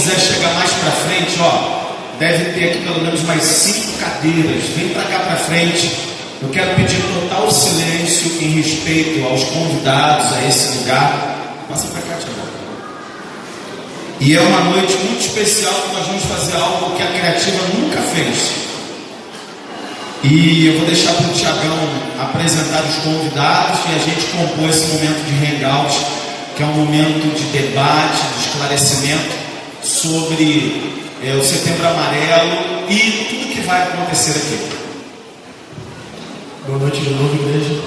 quiser chegar mais para frente, deve ter aqui pelo menos mais 5 cadeiras. Vem para cá para frente. Eu quero pedir total silêncio em respeito aos convidados a esse lugar. Passa para cá, Tiago. E é uma noite muito especial que nós vamos fazer algo que a Criativa nunca fez. E eu vou deixar para o Tiagão apresentar os convidados e a gente compor esse momento de hangout, que é um momento de debate, de esclarecimento sobre o Setembro Amarelo e tudo que vai acontecer aqui. Boa noite de novo, igreja.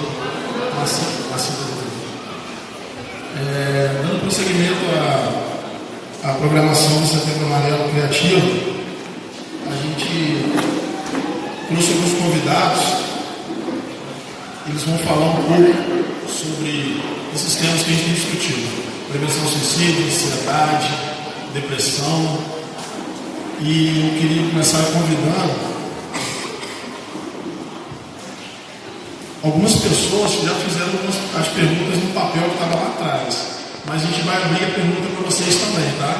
Dando prosseguimento à programação do Setembro Amarelo Criativo, a gente trouxe alguns convidados. Eles vão falar um pouco sobre esses temas que a gente tem discutido: prevenção ao suicídio, ansiedade, depressão. E eu queria começar convidando algumas pessoas que já fizeram as perguntas no papel que estava lá atrás, mas a gente vai abrir a pergunta para vocês também, tá?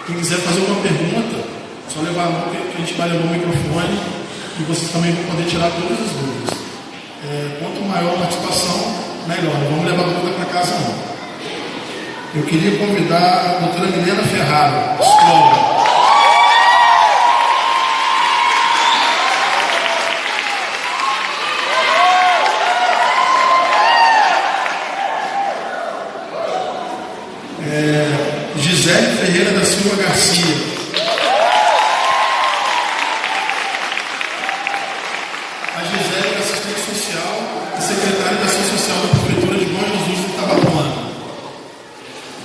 Quem quiser fazer uma pergunta, só levar a mão que a gente vai levar o microfone e vocês também vão poder tirar todas as dúvidas. Quanto maior a participação, melhor. Não vamos levar a dúvida para casa, não. Eu queria convidar a doutora Milena Ferraro, psicóloga. Gisele Ferreira da Silva Garcia. A Gisele é assistente social e secretária da Ação Social da Prefeitura de Bom Jesus do Itabapuana.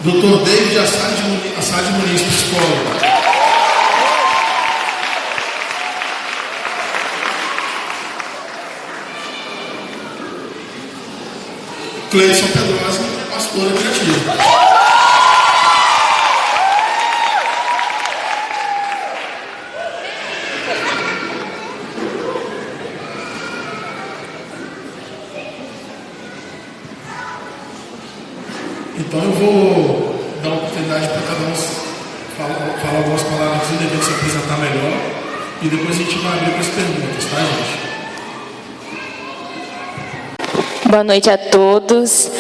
Dr. David Assad Muniz, psicólogo. Cleison Pedrosa, pastora criativa. Então eu vou dar uma oportunidade para cada um falar algumas palavras e devendo se apresentar melhor. E depois a gente vai abrir para as perguntas, tá, gente? Boa noite a todos.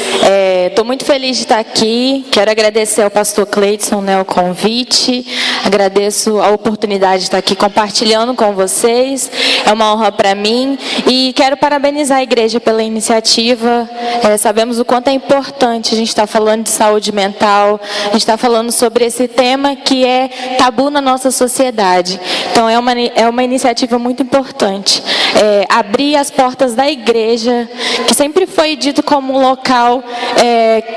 Estou muito feliz de estar aqui. Quero agradecer ao pastor Cleidson, o convite. Agradeço a oportunidade de estar aqui compartilhando com vocês. É uma honra para mim. E quero parabenizar a igreja pela iniciativa. Sabemos o quanto é importante a gente estar falando de saúde mental. A gente está falando sobre esse tema que é tabu na nossa sociedade. Então, é uma iniciativa muito importante. Abrir as portas da igreja, que sempre foi dito como um local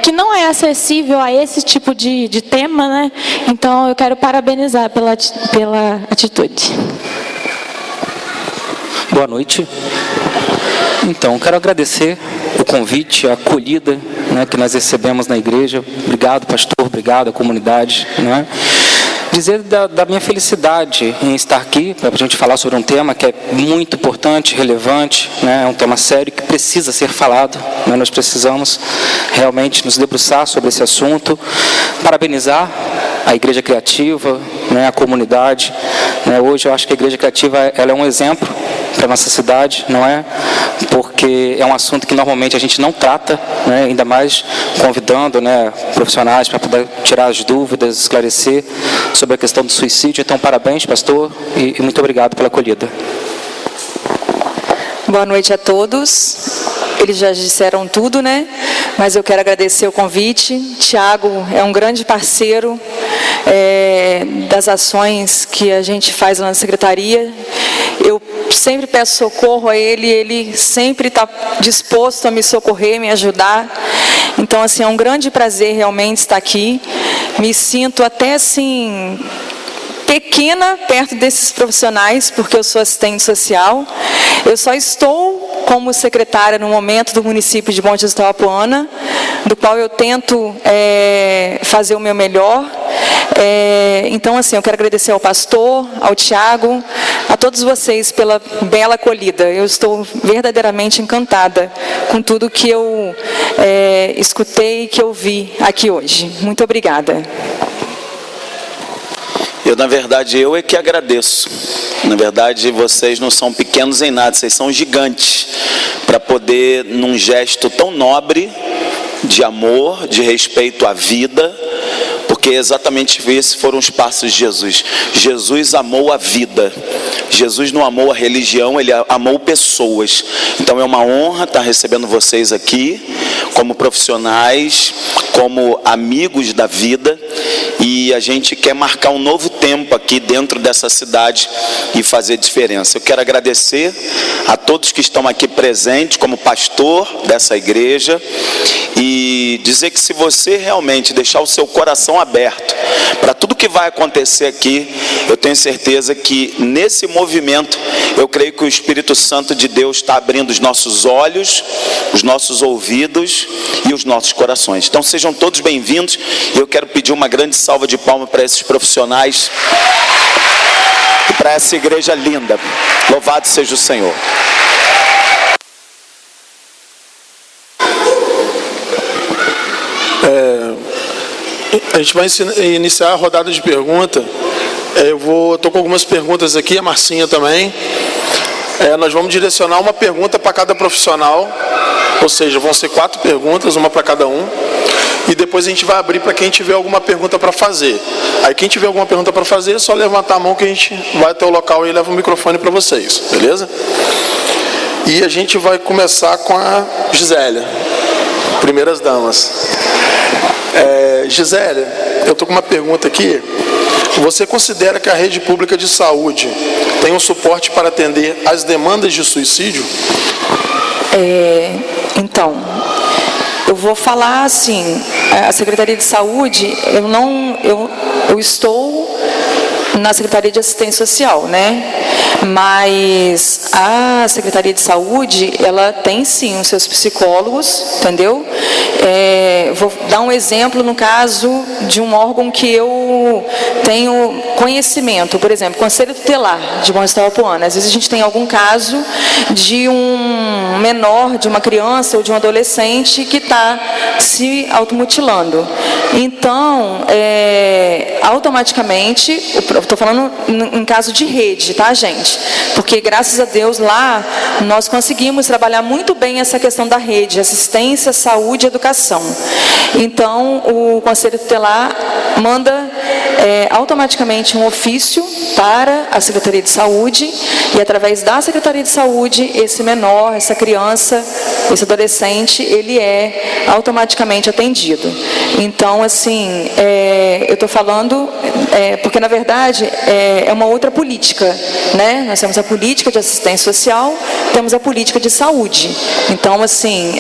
que não é acessível a esse tipo de tema, né? Então, eu quero parabenizar pela atitude. Boa noite. Então, quero agradecer o convite, a acolhida, né, que nós recebemos na igreja. Obrigado, pastor, obrigado à comunidade, né? Dizer da minha felicidade em estar aqui para a gente falar sobre um tema que é muito importante, relevante, né? É um tema sério que precisa ser falado, né? Nós precisamos realmente nos debruçar sobre esse assunto. Parabenizar a Igreja Criativa, né? A comunidade, né? Hoje eu acho que a Igreja Criativa ela é um exemplo para a nossa cidade, não é? Porque é um assunto que normalmente a gente não trata, né? Ainda mais convidando, né, profissionais para poder tirar as dúvidas, esclarecer sobre a questão do suicídio. Então, parabéns, pastor, e muito obrigado pela acolhida. Boa noite a todos. Eles já disseram tudo, né? Mas eu quero agradecer o convite. Tiago é um grande parceiro das ações que a gente faz lá na secretaria. Eu sempre peço socorro a ele, ele sempre está disposto a me socorrer, me ajudar. Então, assim, é um grande prazer realmente estar aqui. Me sinto até, assim, pequena perto desses profissionais, porque eu sou assistente social. Eu só estou como secretária no momento do município de Bom Jesus do Itabapuana, do qual eu tento fazer o meu melhor. Então, assim, eu quero agradecer ao pastor, ao Tiago, a todos vocês pela bela acolhida. Eu estou verdadeiramente encantada com tudo que eu escutei e que eu vi aqui hoje. Muito obrigada. Na verdade, eu é que agradeço. Na verdade, vocês não são pequenos em nada, vocês são gigantes. Para poder, num gesto tão nobre, de amor, de respeito à vida, porque exatamente esses foram os passos de Jesus. Jesus amou a vida. Jesus não amou a religião, ele amou pessoas. Então é uma honra estar recebendo vocês aqui, como profissionais, como amigos da vida. E a gente quer marcar um novo tempo aqui dentro dessa cidade e fazer diferença. Eu quero agradecer a todos que estão aqui presentes como pastor dessa igreja e dizer que se você realmente deixar o seu coração aberto para tudo que vai acontecer aqui, eu tenho certeza que nesse movimento, eu creio que o Espírito Santo de Deus está abrindo os nossos olhos, os nossos ouvidos e os nossos corações. Então sejam todos bem-vindos e eu quero pedir uma grande salva de palmas para esses profissionais e para essa igreja linda. Louvado seja o Senhor. A gente vai iniciar a rodada de pergunta. Estou com algumas perguntas aqui, a Marcinha também. Nós vamos direcionar uma pergunta para cada profissional, ou seja, vão ser 4 perguntas, uma para cada um. E depois a gente vai abrir para quem tiver alguma pergunta para fazer. Aí quem tiver alguma pergunta para fazer, é só levantar a mão que a gente vai até o local e leva o microfone para vocês, beleza? E a gente vai começar com a Gisélia, primeiras damas. Gisélia, eu estou com uma pergunta aqui. Você considera que a rede pública de saúde tem um suporte para atender às demandas de suicídio? Então, eu vou falar assim, a Secretaria de Saúde, eu estou na Secretaria de Assistência Social, né? Mas a Secretaria de Saúde, ela tem sim os seus psicólogos, entendeu? Vou dar um exemplo no caso de um órgão que eu tenho conhecimento, por exemplo, Conselho Tutelar de Bom Jesus da Apuana. Às vezes a gente tem algum caso de um menor, de uma criança ou de um adolescente que está se automutilando. Então, automaticamente, eu estou falando em caso de rede, tá, gente? Porque, graças a Deus, lá nós conseguimos trabalhar muito bem essa questão da rede, assistência, saúde e educação. Então, o Conselho Tutelar manda automaticamente um ofício para a Secretaria de Saúde e, através da Secretaria de Saúde, esse menor, essa criança, esse adolescente, ele é automaticamente atendido. Então, assim, eu estou falando, porque, na verdade, é uma outra política, né? Nós temos a política de assistência social, temos a política de saúde. Então, assim,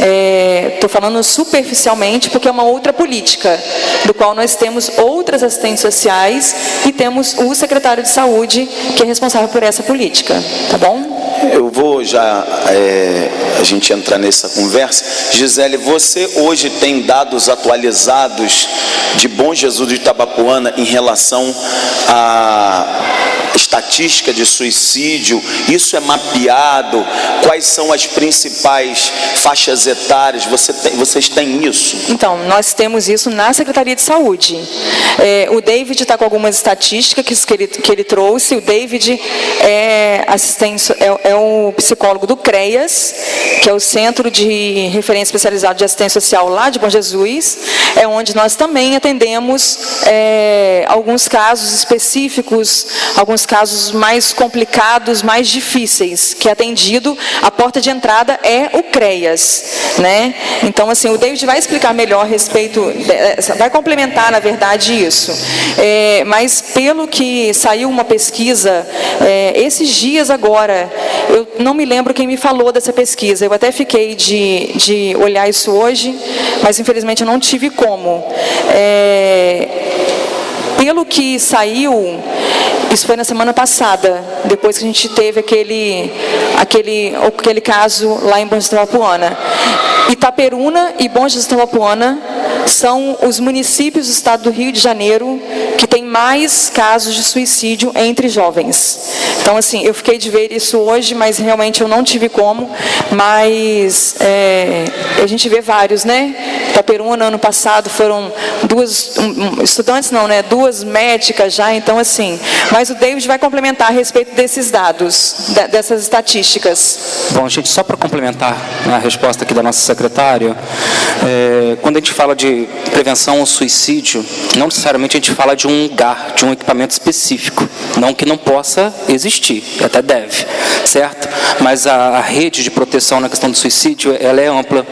estou falando superficialmente porque é uma outra política, do qual nós temos outras assistentes sociais e temos o secretário de saúde, que é responsável por essa política, tá bom? Eu vou já, a gente entrar nessa conversa. Gisele, você hoje tem dados atualizados de Bom Jesus de Itabapoana em relação à estatística de suicídio? Isso é mapeado? Quais são as principais faixas etárias? Vocês têm isso? Então, nós temos isso na Secretaria de Saúde. O David está com algumas estatísticas que ele trouxe. O David é o psicólogo do CREAS, que é o Centro de Referência Especializado de Assistência Social lá de Bom Jesus, é onde nós também atendemos alguns casos específicos, alguns casos mais complicados, mais difíceis, que é atendido, a porta de entrada é o CREAS, né? Então, assim, o David vai explicar melhor a respeito, vai complementar, na verdade, isso. Mas, pelo que saiu uma pesquisa, esses dias agora, eu não me lembro quem me falou dessa pesquisa, eu até fiquei de olhar isso hoje, mas, infelizmente, eu não tive como. Pelo que saiu, isso foi na semana passada, depois que a gente teve aquele caso lá em Bom Jesus da Apuana. Itaperuna e Bom Jesus da Apuana são os municípios do estado do Rio de Janeiro que tem mais casos de suicídio entre jovens. Então, assim, eu fiquei de ver isso hoje, mas realmente eu não tive como. Mas a gente vê vários, né? Itaperuna, ano passado, foram duas estudantes, não, né? 2 médicas já. Então, assim, Mas o David vai complementar a respeito desses dados, dessas estatísticas. Bom, gente, só para complementar a resposta aqui da nossa secretária, quando a gente fala de prevenção ao suicídio, não necessariamente a gente fala de um lugar, de um equipamento específico, não que não possa existir, até deve, certo? Mas a rede de proteção na questão do suicídio, ela é ampla.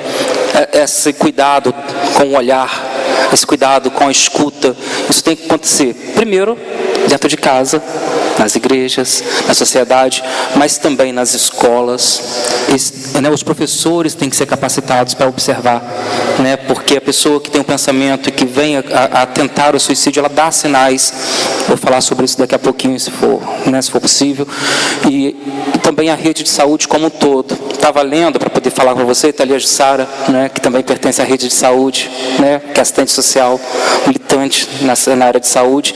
Esse cuidado com o olhar, esse cuidado com a escuta, isso tem que acontecer, primeiro, dentro de casa, nas igrejas, na sociedade, mas também nas escolas. Os professores têm que ser capacitados para observar, porque a pessoa que tem um pensamento e que vem a tentar o suicídio, ela dá sinais. Vou falar sobre isso daqui a pouquinho, se for possível. E também a rede de saúde como um todo. Estava lendo, para poder falar com você, Thalia Jussara, que também pertence à rede de saúde, que é assistente social, militante na área de saúde,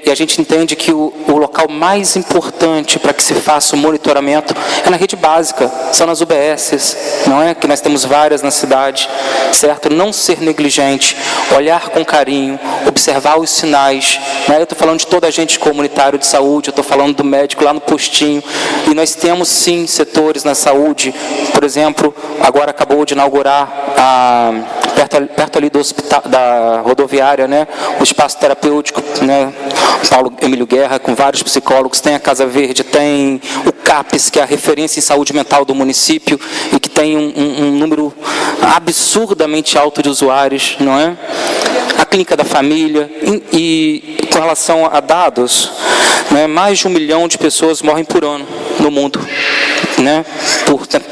e a gente entende que o local mais importante para que se faça o monitoramento é na rede básica, são nas UBSs, não é? Que nós temos várias na cidade, certo? Não ser negligente, olhar com carinho, observar os sinais, Eu estou falando de toda a gente comunitário de saúde, eu estou falando do médico lá no postinho, e nós temos sim setores na saúde, por exemplo, agora acabou de inaugurar perto ali do hospital, da rodoviária, o espaço terapêutico, Paulo Emílio Guerra, com vários psicólogos, tem a Casa Verde, tem o CAPES, que é a referência em saúde mental do município, e que tem um número absurdamente alto de usuários, não é? A Clínica da Família, e com relação a dados, mais de 1 milhão de pessoas morrem por ano no mundo,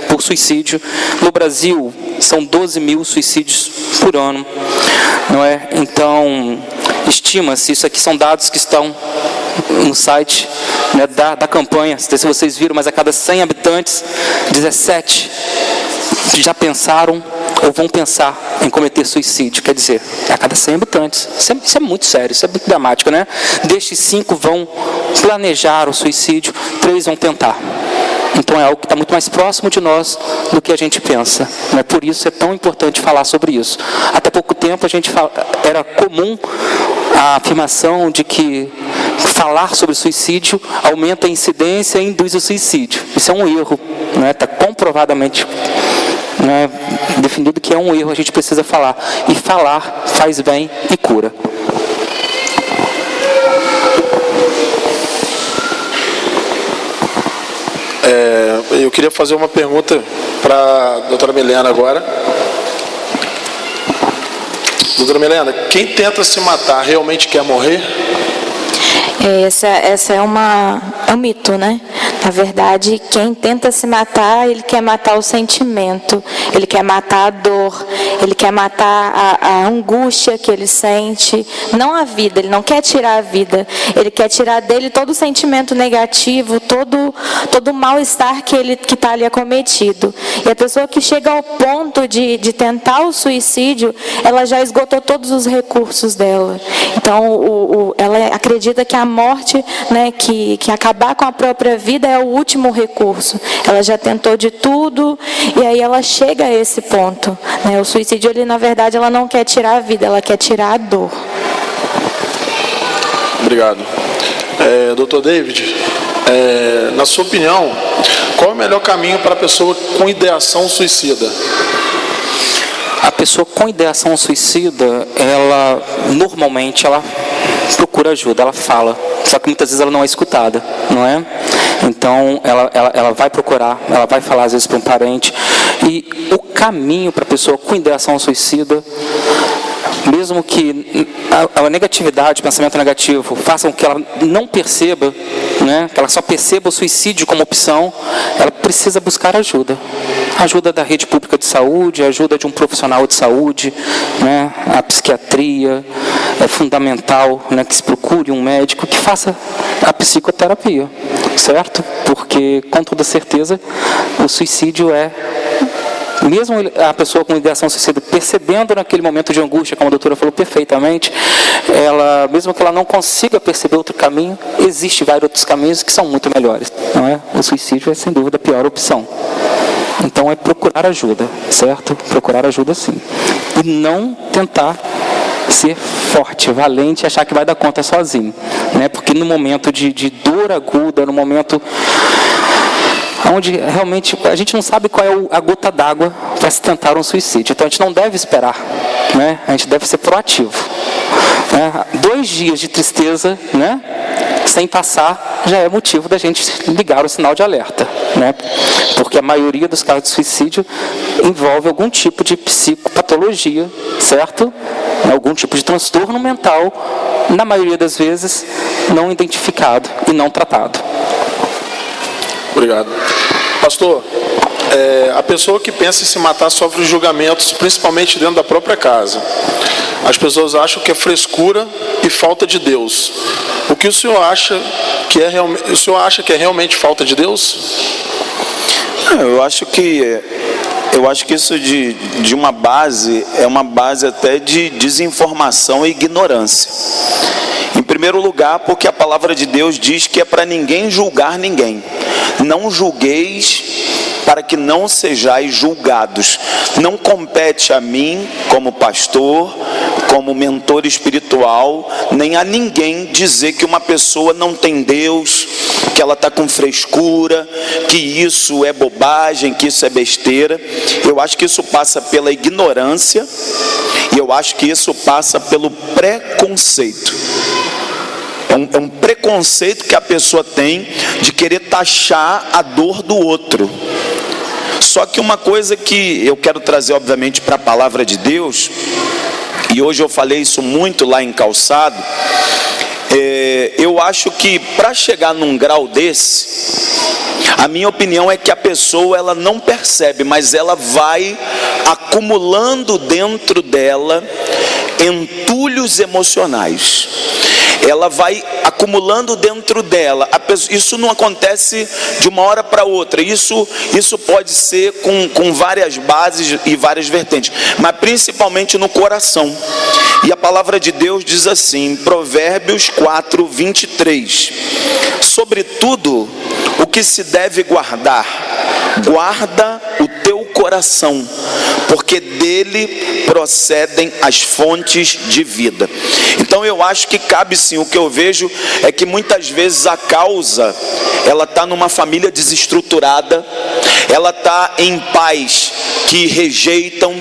por suicídio. No Brasil, são 12 mil suicídios por ano, não é? Então, estima-se, isso aqui são dados que estão no site da campanha, não sei se vocês viram, mas a cada 100 habitantes, 17 já pensaram ou vão pensar em cometer suicídio. Quer dizer, a cada 100 habitantes. Isso é muito sério, isso é muito dramático, Destes 5 vão planejar o suicídio, 3 vão tentar. Então é algo que está muito mais próximo de nós do que a gente pensa. Por isso é tão importante falar sobre isso. Até pouco tempo era comum a afirmação de que falar sobre suicídio aumenta a incidência e induz o suicídio. Isso é um erro, está comprovadamente definido que é um erro, a gente precisa falar. E falar faz bem e cura. Eu queria fazer uma pergunta para a doutora Milena agora. Doutora Milena, quem tenta se matar realmente quer morrer? Essa é um mito, Na verdade, quem tenta se matar, ele quer matar o sentimento, ele quer matar a dor, ele quer matar a angústia que ele sente, não a vida, ele não quer tirar a vida, ele quer tirar dele todo o sentimento negativo, todo o mal-estar que está ali acometido. E a pessoa que chega ao ponto de tentar o suicídio, ela já esgotou todos os recursos dela. Então, ela acredita que a morte, que acabar com a própria vida é o último recurso. Ela já tentou de tudo e aí ela chega a esse ponto. O suicídio, na verdade, ela não quer tirar a vida, ela quer tirar a dor. Obrigado. Dr. David, na sua opinião, qual é o melhor caminho para a pessoa com ideação suicida? A pessoa com ideação suicida, ela normalmente procura ajuda, ela fala, só que muitas vezes ela não é escutada, não é? Então ela vai procurar, ela vai falar às vezes para um parente, e o caminho para a pessoa com ideação suicida, mesmo que a negatividade, o pensamento negativo, façam que ela não perceba, que ela só perceba o suicídio como opção, ela precisa buscar ajuda. Ajuda da rede pública de saúde, ajuda de um profissional de saúde, a psiquiatria, é fundamental que se procure um médico que faça a psicoterapia, certo? Porque, com toda certeza, o suicídio mesmo a pessoa com ideação suicida percebendo naquele momento de angústia, como a doutora falou perfeitamente, mesmo que ela não consiga perceber outro caminho, existem vários outros caminhos que são muito melhores, não é? O suicídio é sem dúvida a pior opção. Então é procurar ajuda, certo? Procurar ajuda sim. E não tentar ser forte, valente e achar que vai dar conta sozinho, né? Porque no momento de dor aguda, no momento onde realmente a gente não sabe qual é a gota d'água para se tentar um suicídio, então a gente não deve esperar, né? A gente deve ser proativo, né? 2 dias de tristeza, né, sem passar, já é motivo da gente ligar o sinal de alerta, né? Porque a maioria dos casos de suicídio envolve algum tipo de psicopatologia, certo? Algum tipo de transtorno mental, na maioria das vezes não identificado e não tratado. Obrigado. Pastor, a pessoa que pensa em se matar sofre julgamentos, principalmente dentro da própria casa. As pessoas acham que é frescura e falta de Deus. O que o senhor acha que é realmente falta de Deus? Eu acho que isso de uma base, é uma base até de desinformação e ignorância. Em primeiro lugar, porque a palavra de Deus diz que é para ninguém julgar ninguém. Não julgueis para que não sejais julgados. Não compete a mim, como pastor, como mentor espiritual, nem a ninguém dizer que uma pessoa não tem Deus, que ela está com frescura, que isso é bobagem, que isso é besteira. Eu acho que isso passa pela ignorância e eu acho que isso passa pelo preconceito. É um preconceito que a pessoa tem de querer taxar a dor do outro. Só que uma coisa que eu quero trazer, obviamente, para a palavra de Deus, e hoje eu falei isso muito lá em Calçado, eu acho que para chegar num grau desse, a minha opinião é que a pessoa ela não percebe, mas ela vai acumulando dentro dela entulhos emocionais. Ela vai acumulando dentro dela. Isso não acontece de uma hora para outra. Isso pode ser com várias bases e várias vertentes, mas principalmente no coração. E a palavra de Deus diz assim, em Provérbios 4, 23: sobretudo o que se deve guardar, guarda o teu coração, porque dele procedem as fontes de vida. Então eu acho que cabe sim, o que eu vejo é que muitas vezes a causa, ela está numa família desestruturada, ela está em pais que rejeitam,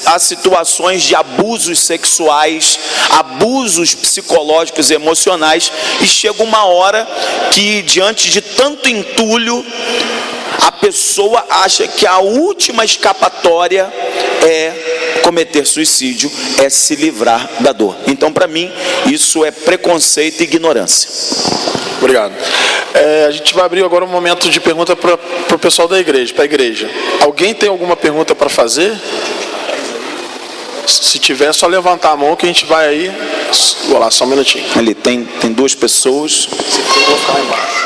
há situações de abusos sexuais, abusos psicológicos e emocionais, e chega uma hora que diante de tanto entulho, a pessoa acha que a última escapatória é cometer suicídio, é se livrar da dor. Então, para mim, isso é preconceito e ignorância. Obrigado. A gente vai abrir agora um momento de pergunta para o pessoal da igreja, para a igreja. Alguém tem alguma pergunta para fazer? Se tiver, é só levantar a mão que a gente vai aí. Vou lá, só um minutinho. Ali tem 2 pessoas. Eu vou ficar lá embaixo.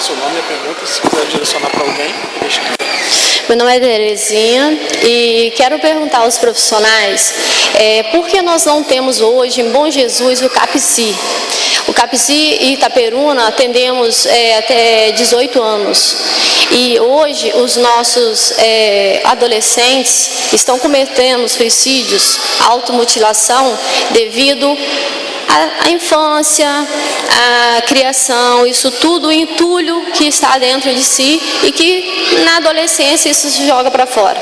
Seu nome e a pergunta, se quiser direcionar para alguém, deixa aqui. Meu nome é Terezinha e quero perguntar aos profissionais por que nós não temos hoje em Bom Jesus o CAPCI. O CAPCI e Itaperuna atendemos até 18 anos. E hoje os nossos adolescentes estão cometendo suicídios, automutilação devido a infância, a criação, isso tudo, o entulho que está dentro de si e que na adolescência isso se joga para fora.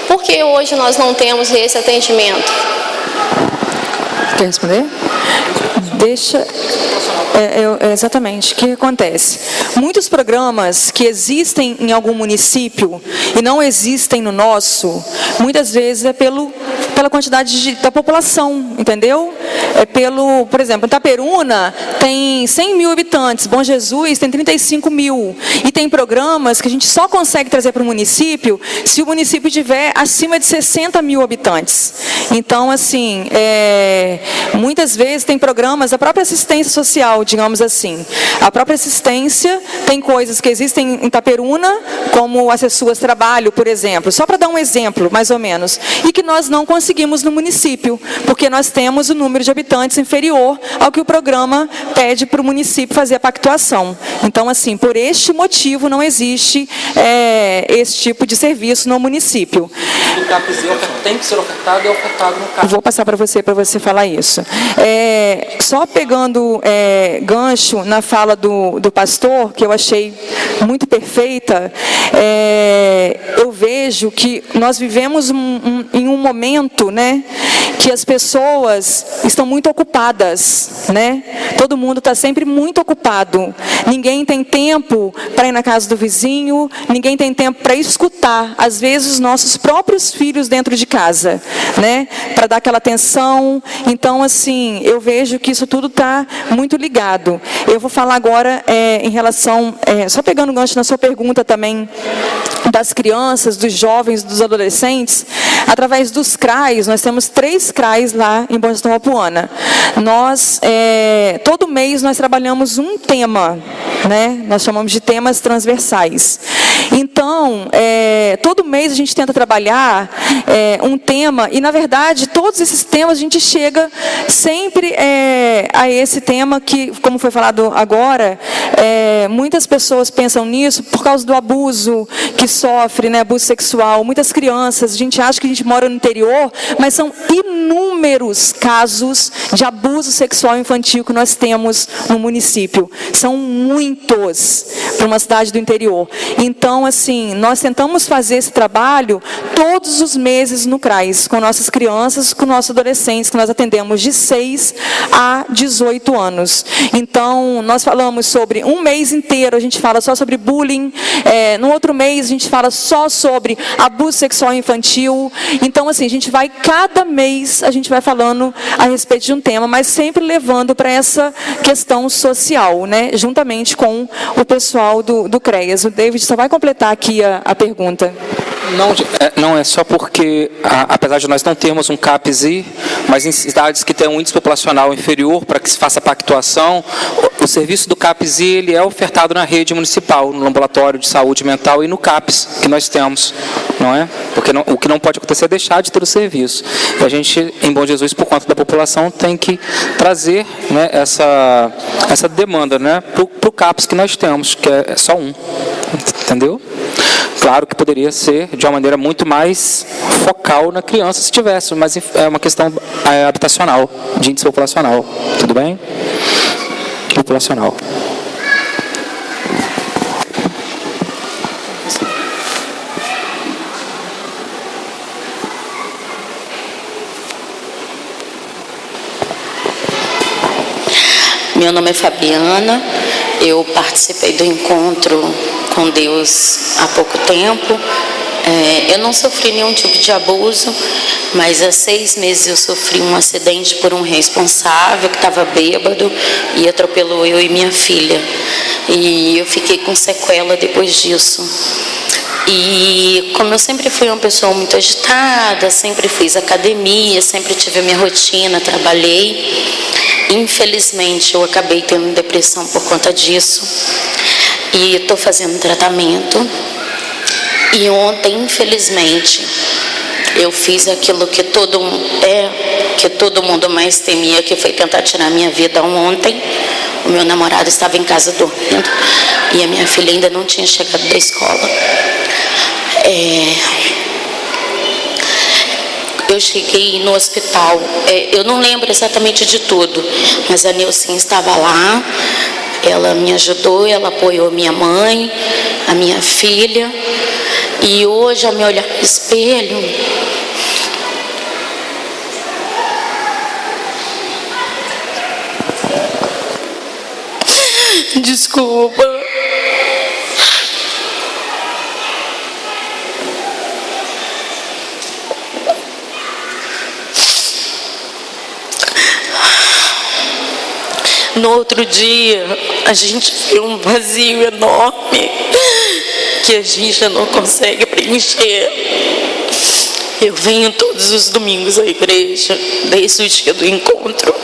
Por que hoje nós não temos esse atendimento? Quer responder? Exatamente. O que acontece? Muitos programas que existem em algum município e não existem no nosso, muitas vezes é pela quantidade da população, entendeu? Por exemplo, Itaperuna tem 100 mil habitantes, Bom Jesus tem 35 mil. E tem programas que a gente só consegue trazer para o município se o município tiver acima de 60 mil habitantes. Então, assim, muitas vezes tem programas da própria assistência social, digamos assim. A própria assistência tem coisas que existem em Itaperuna, como Acessuas Trabalho, por exemplo. Só para dar um exemplo, mais ou menos. E que nós não conseguimos no município, porque nós temos o número de habitantes inferior ao que o programa pede para o município fazer a pactuação. Então, assim, por este motivo não existe esse tipo de serviço no município. O CAPZ tem que ser ofertado e é ofertado no CAPZ. Vou passar para você falar isso. Só pegando gancho na fala do pastor, que eu achei muito perfeita, eu vejo que nós vivemos em um momento, né, que as pessoas estão muito ocupadas, né? Todo mundo está sempre muito ocupado. Ninguém tem tempo para ir na casa do vizinho, ninguém tem tempo para escutar, às vezes, os nossos próprios filhos dentro de casa, né? Para dar aquela atenção. Então, assim, eu vejo que isso tudo está muito ligado. Eu vou falar agora em relação, só pegando o gancho na sua pergunta também, das crianças, dos jovens, dos adolescentes, através dos CRAs, nós temos 3 CRAs lá em Bom Jesus da Apuana. Nós, todo mês, nós trabalhamos um tema, né? Nós chamamos de temas transversais. Então, todo mês a gente tenta trabalhar um tema, e, na verdade, todos esses temas a gente chega sempre a esse tema que, como foi falado agora, muitas pessoas pensam nisso por causa do abuso que sofre, né, abuso sexual. Muitas crianças, a gente acha que a gente mora no interior, mas são inúmeros casos de abuso sexual infantil que nós temos no município. São muitos para uma cidade do interior. Então, assim, nós tentamos fazer esse trabalho todos os meses no CRAS, com nossas crianças, com nossos adolescentes, que nós atendemos de 6 a 18 anos. Então, nós falamos sobre um mês inteiro, a gente fala só sobre bullying, no outro mês a gente fala só sobre abuso sexual infantil. Então, assim, a gente vai, cada mês, a gente vai falando a respeito de um tema, mas sempre levando para essa questão social, né, juntamente com o pessoal do CREAS. O David só vai completar aqui a pergunta. Não, é só porque, apesar de nós não termos um CAPZ, mas em cidades que têm um índice populacional inferior para que se faça pactuação, o serviço do CAPZ ele é ofertado na rede municipal, no ambulatório de saúde mental e no CAPS que nós temos, não é? Porque o que não pode acontecer é deixar de ter o serviço. E a gente, em Bom Jesus, por conta da população, tem que trazer, né, essa demanda, né, para o CAPS que nós temos, que é só um, entendeu? Claro que poderia ser de uma maneira muito mais focal na criança se tivesse, mas é uma questão habitacional, de índice populacional. Tudo bem? Populacional. Meu nome é Fabiana, eu participei do encontro com Deus há pouco tempo. Eu não sofri nenhum tipo de abuso, mas há 6 meses eu sofri um acidente por um responsável que estava bêbado e atropelou eu e minha filha. E eu fiquei com sequela depois disso. E como eu sempre fui uma pessoa muito agitada, sempre fiz academia, sempre tive a minha rotina, trabalhei, infelizmente eu acabei tendo depressão por conta disso. E estou fazendo tratamento. E ontem, infelizmente, eu fiz aquilo que todo mundo mais temia, que foi tentar tirar minha vida ontem. O meu namorado estava em casa dormindo e a minha filha ainda não tinha chegado da escola. Eu cheguei no hospital, eu não lembro exatamente de tudo, mas a Nilcinha estava lá, ela me ajudou, ela apoiou minha mãe, a minha filha, e hoje, ao me olhar no espelho, desculpa. No outro dia, a gente vê um vazio enorme que a gente não consegue preencher. Eu venho todos os domingos à igreja, desde o dia do encontro.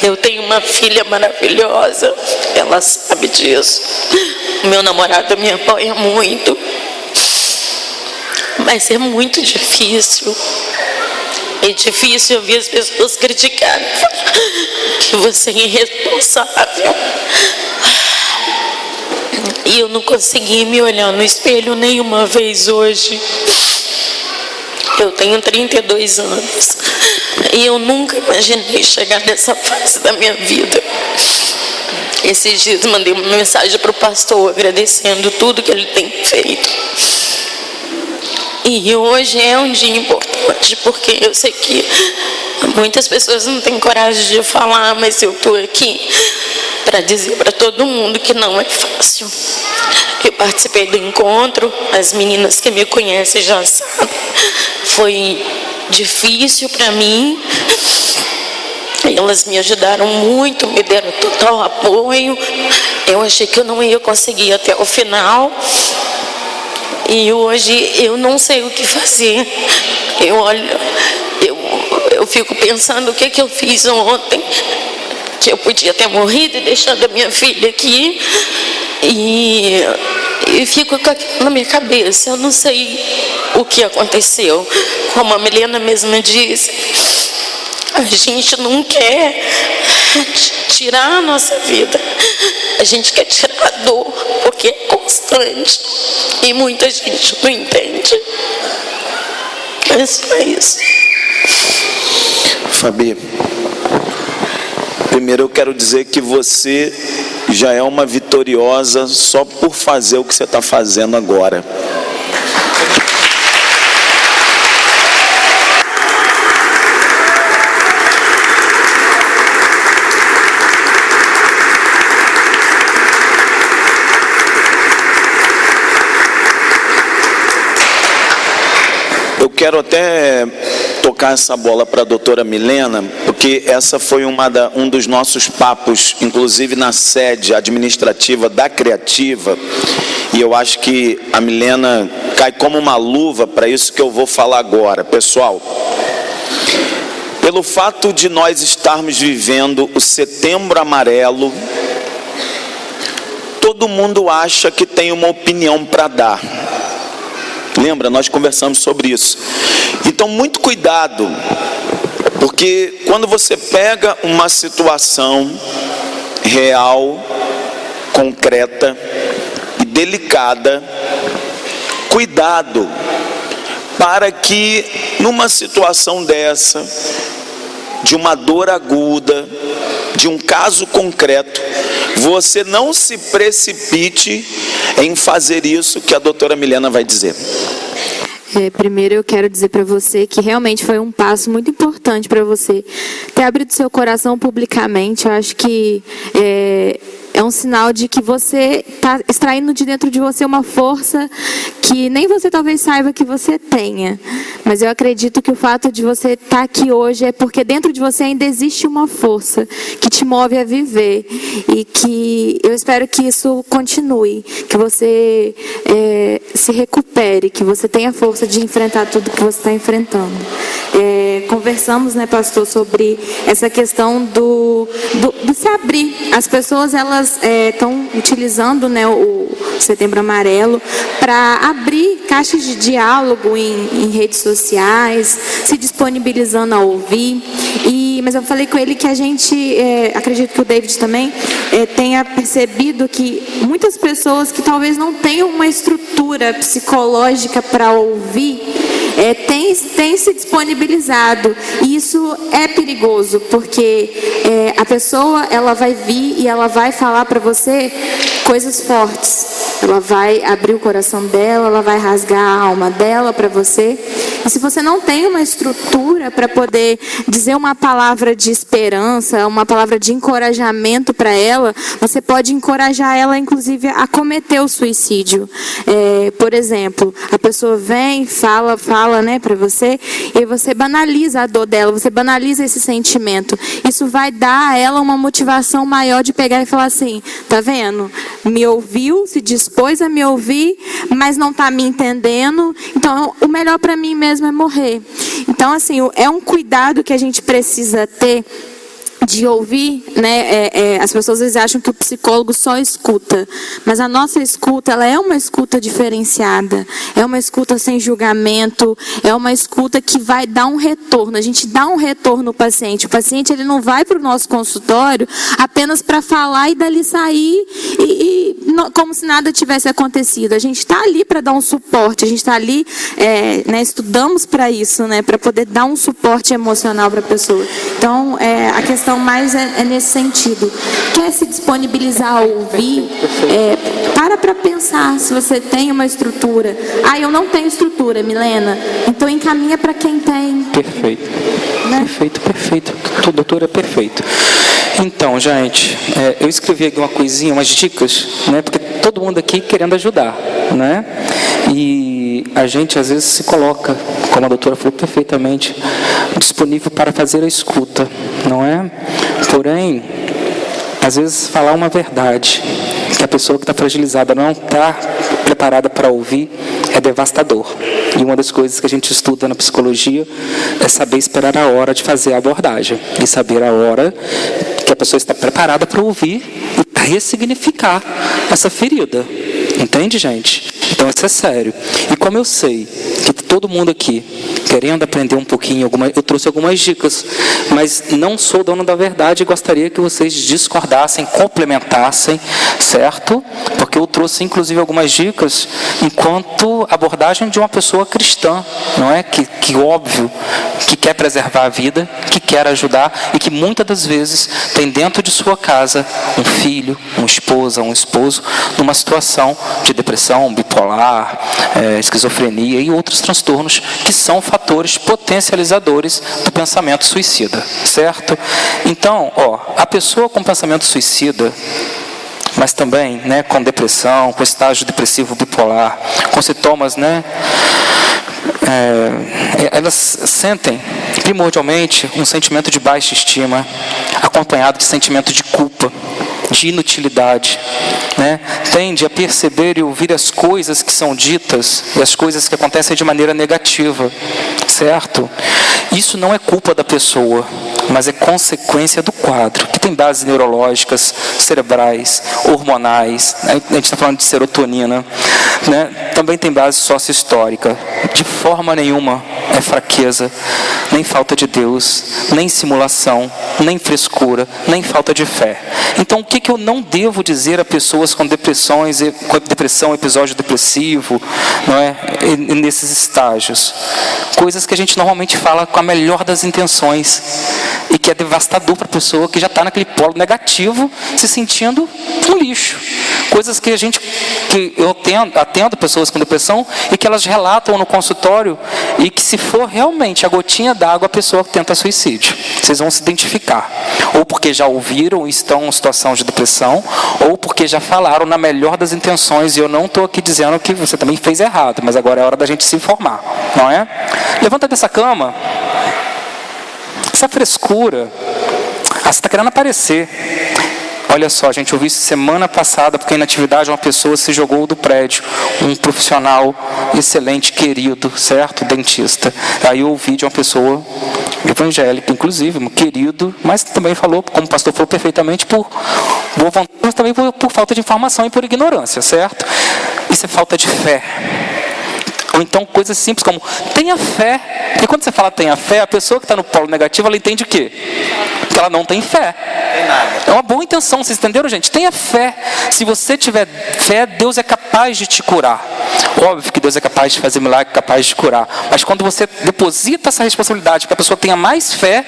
Eu tenho uma filha maravilhosa, ela sabe disso. O meu namorado me apoia muito. Mas é muito difícil. É difícil ouvir as pessoas criticarem que você é irresponsável. E eu não consegui me olhar no espelho nenhuma vez hoje. Eu tenho 32 anos e eu nunca imaginei chegar nessa fase da minha vida. Esses dias mandei uma mensagem para o pastor agradecendo tudo que ele tem feito. E hoje é um dia importante, porque eu sei que muitas pessoas não têm coragem de falar, mas eu estou aqui para dizer para todo mundo que não é fácil. Eu participei do encontro, as meninas que me conhecem já sabem. Foi difícil para mim. Elas me ajudaram muito, me deram total apoio. Eu achei que eu não ia conseguir até o final. E hoje eu não sei o que fazer. Eu fico pensando o que eu fiz ontem, que eu podia ter morrido e deixado a minha filha aqui. E fico com aquilo na minha cabeça. Eu não sei o que aconteceu. Como a Milena mesma disse, a gente não quer tirar a nossa vida. A gente quer tirar a dor, porque é constante. E muita gente não entende. É só isso. Fabi, primeiro eu quero dizer que você já é uma vitoriosa só por fazer o que você está fazendo agora. Eu quero até tocar essa bola para a doutora Milena, porque essa foi um dos nossos papos, inclusive na sede administrativa da Criativa, e eu acho que a Milena cai como uma luva para isso que eu vou falar agora. Pessoal, pelo fato de nós estarmos vivendo o Setembro Amarelo, todo mundo acha que tem uma opinião para dar. Lembra? Nós conversamos sobre isso. Então, muito cuidado, porque quando você pega uma situação real, concreta e delicada, cuidado, para que numa situação dessa, de uma dor aguda, de um caso concreto, você não se precipite em fazer isso que a doutora Milena vai dizer. Primeiro eu quero dizer para você que realmente foi um passo muito importante para você ter abrido seu coração publicamente. Eu acho que é um sinal de que você está extraindo de dentro de você uma força que nem você talvez saiba que você tenha. Mas eu acredito que o fato de você estar aqui hoje é porque dentro de você ainda existe uma força que te move a viver. E que eu espero que isso continue, que você se recupere, que você tenha força de enfrentar tudo que você está enfrentando. Conversamos, né, pastor, sobre essa questão do se abrir. As pessoas, elas estão utilizando, né, o Setembro Amarelo para abrir caixas de diálogo em redes sociais, se disponibilizando a ouvir. Mas eu falei com ele que a gente, acredito que o David também tenha percebido que muitas pessoas que talvez não tenham uma estrutura psicológica para ouvir, tem se disponibilizado. E isso é perigoso, porque a pessoa, ela vai vir e ela vai falar para você coisas fortes. Ela vai abrir o coração dela, ela vai rasgar a alma dela para você. E se você não tem uma estrutura para poder dizer uma palavra de esperança, uma palavra de encorajamento para ela, você pode encorajar ela, inclusive, a cometer o suicídio. Por exemplo, a pessoa vem, fala, né, para você, e você banaliza a dor dela, você banaliza esse sentimento. Isso vai dar a ela uma motivação maior de pegar e falar assim: tá vendo? Me ouviu, se dispôs a me ouvir, mas não está me entendendo. Então, o melhor para mim mesmo é morrer. Então, assim, é um cuidado que a gente precisa ter de ouvir, né? As pessoas às vezes acham que o psicólogo só escuta, mas a nossa escuta, ela é uma escuta diferenciada, é uma escuta sem julgamento, é uma escuta que vai dar um retorno. A gente dá um retorno ao paciente. O paciente, ele não vai para o nosso consultório apenas para falar e dali sair como se nada tivesse acontecido. A gente está ali para dar um suporte, a gente está ali, né, estudamos para isso, né, para poder dar um suporte emocional para a pessoa. Então, a questão mais é nesse sentido. Quer se disponibilizar a ouvir? Para pensar se você tem uma estrutura. Eu não tenho estrutura, Milena. Então encaminha para quem tem. Perfeito. Né? Perfeito. Doutora, perfeito. Então, gente, eu escrevi aqui uma coisinha, umas dicas, né? Porque todo mundo aqui querendo ajudar, né? E a gente às vezes se coloca, como a doutora falou perfeitamente, disponível para fazer a escuta, não é? Porém, às vezes falar uma verdade que a pessoa que está fragilizada não está preparada para ouvir é devastador. E uma das coisas que a gente estuda na psicologia é saber esperar a hora de fazer a abordagem e saber a hora que a pessoa está preparada para ouvir e ressignificar essa ferida. Entende, gente? Então isso é sério. E como eu sei que todo mundo aqui querendo aprender um pouquinho, eu trouxe algumas dicas, mas não sou dono da verdade e gostaria que vocês discordassem, complementassem, certo? Porque eu trouxe inclusive algumas dicas enquanto abordagem de uma pessoa cristã, não é? Que óbvio, que quer preservar a vida, que quer ajudar e que muitas das vezes tem dentro de sua casa um filho, uma esposa, um esposo, numa situação de depressão, bipolar, esquizofrenia e outros transtornos que são fatores potencializadores do pensamento suicida, certo? Então, a pessoa com pensamento suicida, mas também, né, com depressão, com estágio depressivo bipolar, com sintomas, né, elas sentem primordialmente um sentimento de baixa estima, acompanhado de sentimento de culpa, de inutilidade, né? Tende a perceber e ouvir as coisas que são ditas e as coisas que acontecem de maneira negativa, certo? Isso não é culpa da pessoa, mas é consequência do quadro, que tem bases neurológicas, cerebrais, hormonais, né? A gente está falando de serotonina, né? Também tem base sócio-histórica. De forma nenhuma é fraqueza, nem falta de Deus, nem simulação, nem frescura, nem falta de fé. Então, o que eu não devo dizer a pessoas com depressão, episódio depressivo, não é? E nesses estágios? Coisas que a gente normalmente fala com a melhor das intenções e que é devastador para a pessoa que já está naquele polo negativo, se sentindo um lixo. Coisas que eu atendo pessoas com depressão e que elas relatam no consultório e que, se for realmente a gotinha d'água, a pessoa tenta suicídio. Vocês vão se identificar. Ou porque já ouviram e estão em situação de depressão, ou porque já falaram na melhor das intenções, e eu não estou aqui dizendo que você também fez errado, mas agora é hora da gente se informar, não é? Levanta dessa cama. Essa frescura, você está querendo aparecer. Olha só, a gente ouviu isso semana passada, porque na atividade uma pessoa se jogou do prédio, um profissional excelente, querido, certo? Dentista. Aí eu ouvi de uma pessoa evangélica, inclusive, um querido, mas também falou, como o pastor falou perfeitamente, por boa vontade, mas também por falta de informação e por ignorância, certo? Isso é falta de fé. Ou então coisas simples como, tenha fé. Porque quando você fala tenha fé, a pessoa que está no polo negativo, ela entende o quê? Que ela não tem fé. É uma boa intenção, vocês entenderam, gente? Tenha fé. Se você tiver fé, Deus é capaz de te curar. Óbvio que Deus é capaz de fazer milagre, capaz de curar. Mas quando você deposita essa responsabilidade, que a pessoa tenha mais fé,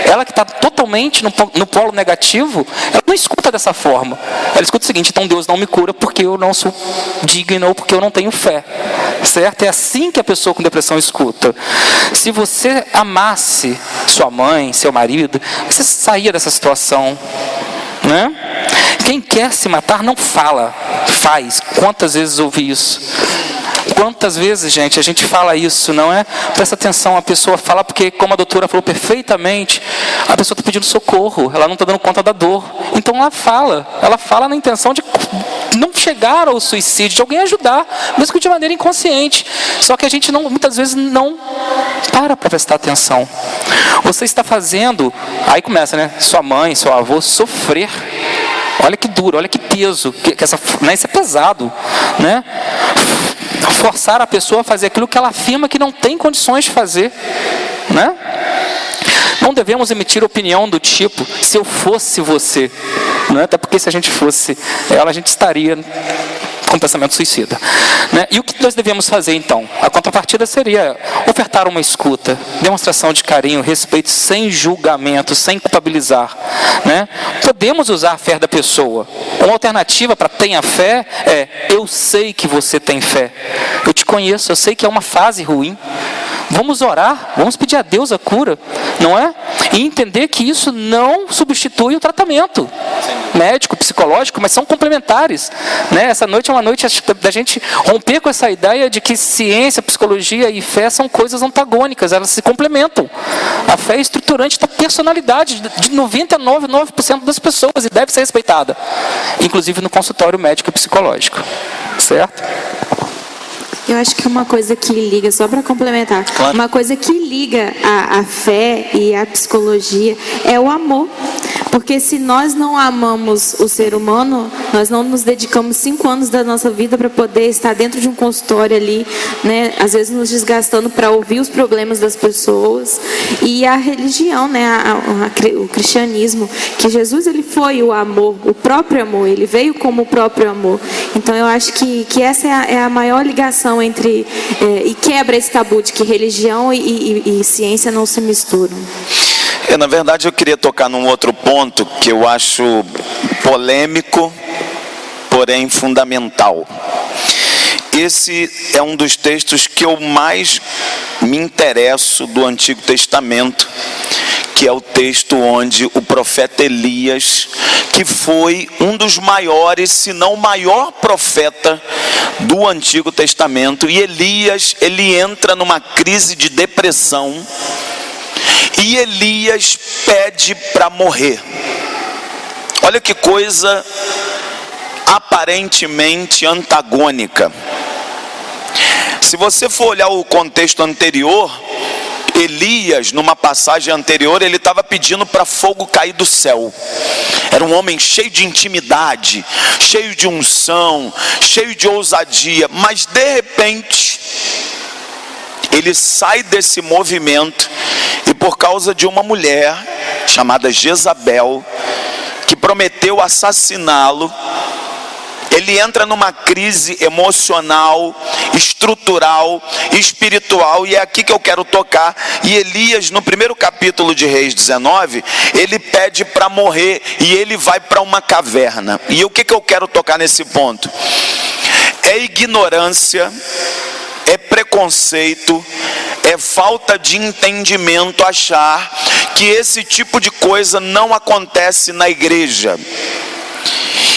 ela que está totalmente no polo negativo, ela não escuta dessa forma. Ela escuta o seguinte, então Deus não me cura porque eu não sou digno ou porque eu não tenho fé. Certo? É assim que a pessoa com depressão escuta. Se você amasse sua mãe, seu marido, você saía dessa situação, né? Quem quer se matar não fala, faz. Quantas vezes ouvi isso? Quantas vezes, gente, a gente fala isso, não é? Presta atenção, a pessoa fala, porque como a doutora falou perfeitamente, a pessoa está pedindo socorro, ela não está dando conta da dor. Então ela fala na intenção de não chegar ao suicídio, de alguém ajudar, mesmo que de maneira inconsciente. Só que a gente muitas vezes não para prestar atenção. Você está fazendo, aí começa, né? Sua mãe, seu avô sofrer. Olha que duro, olha que peso, isso é pesado, né? Forçar a pessoa a fazer aquilo que ela afirma que não tem condições de fazer, né? Não devemos emitir opinião do tipo, se eu fosse você, não é? Até porque se a gente fosse ela, a gente estaria com pensamento suicida, né? E o que nós devemos fazer então? A contrapartida seria ofertar uma escuta, demonstração de carinho, respeito, sem julgamento, sem culpabilizar, né? Podemos usar a fé da pessoa. Uma alternativa para tenha fé é: eu sei que você tem fé, eu te conheço, eu sei que é uma fase ruim. Vamos orar, vamos pedir a Deus a cura, não é? E entender que isso não substitui o tratamento médico, psicológico, mas são complementares, né? Essa noite é uma noite da gente romper com essa ideia de que ciência, psicologia e fé são coisas antagônicas, elas se complementam. A fé é estruturante da personalidade de 99,9% das pessoas e deve ser respeitada, inclusive no consultório médico e psicológico, certo? Eu acho que uma coisa que liga, só para complementar, claro, uma coisa que liga a fé e a psicologia é o amor. Porque se nós não amamos o ser humano, nós não nos dedicamos 5 anos da nossa vida para poder estar dentro de um consultório ali, né? Às vezes nos desgastando para ouvir os problemas das pessoas. E a religião, né? O cristianismo, que Jesus ele foi o amor, o próprio amor, ele veio como o próprio amor. Então eu acho que essa é a maior ligação entre e quebra esse tabu de que religião e ciência não se misturam. Na verdade eu queria tocar num outro ponto que eu acho polêmico, porém fundamental. Esse é um dos textos que eu mais me interesso do Antigo Testamento, que é o texto onde o profeta Elias, que foi um dos maiores, se não o maior profeta do Antigo Testamento, e Elias, ele entra numa crise de depressão, e Elias pede para morrer. Olha que coisa aparentemente antagônica. Se você for olhar o contexto anterior, Elias, numa passagem anterior, ele estava pedindo para fogo cair do céu. Era um homem cheio de intimidade, cheio de unção, cheio de ousadia, mas de repente ele sai desse movimento e por causa de uma mulher chamada Jezabel, que prometeu assassiná-lo, ele entra numa crise emocional, estrutural, espiritual, e é aqui que eu quero tocar. E Elias, no primeiro capítulo de Reis 19, ele pede para morrer e ele vai para uma caverna. E o que eu quero tocar nesse ponto? É ignorância, é preconceito, é falta de entendimento achar que esse tipo de coisa não acontece na igreja.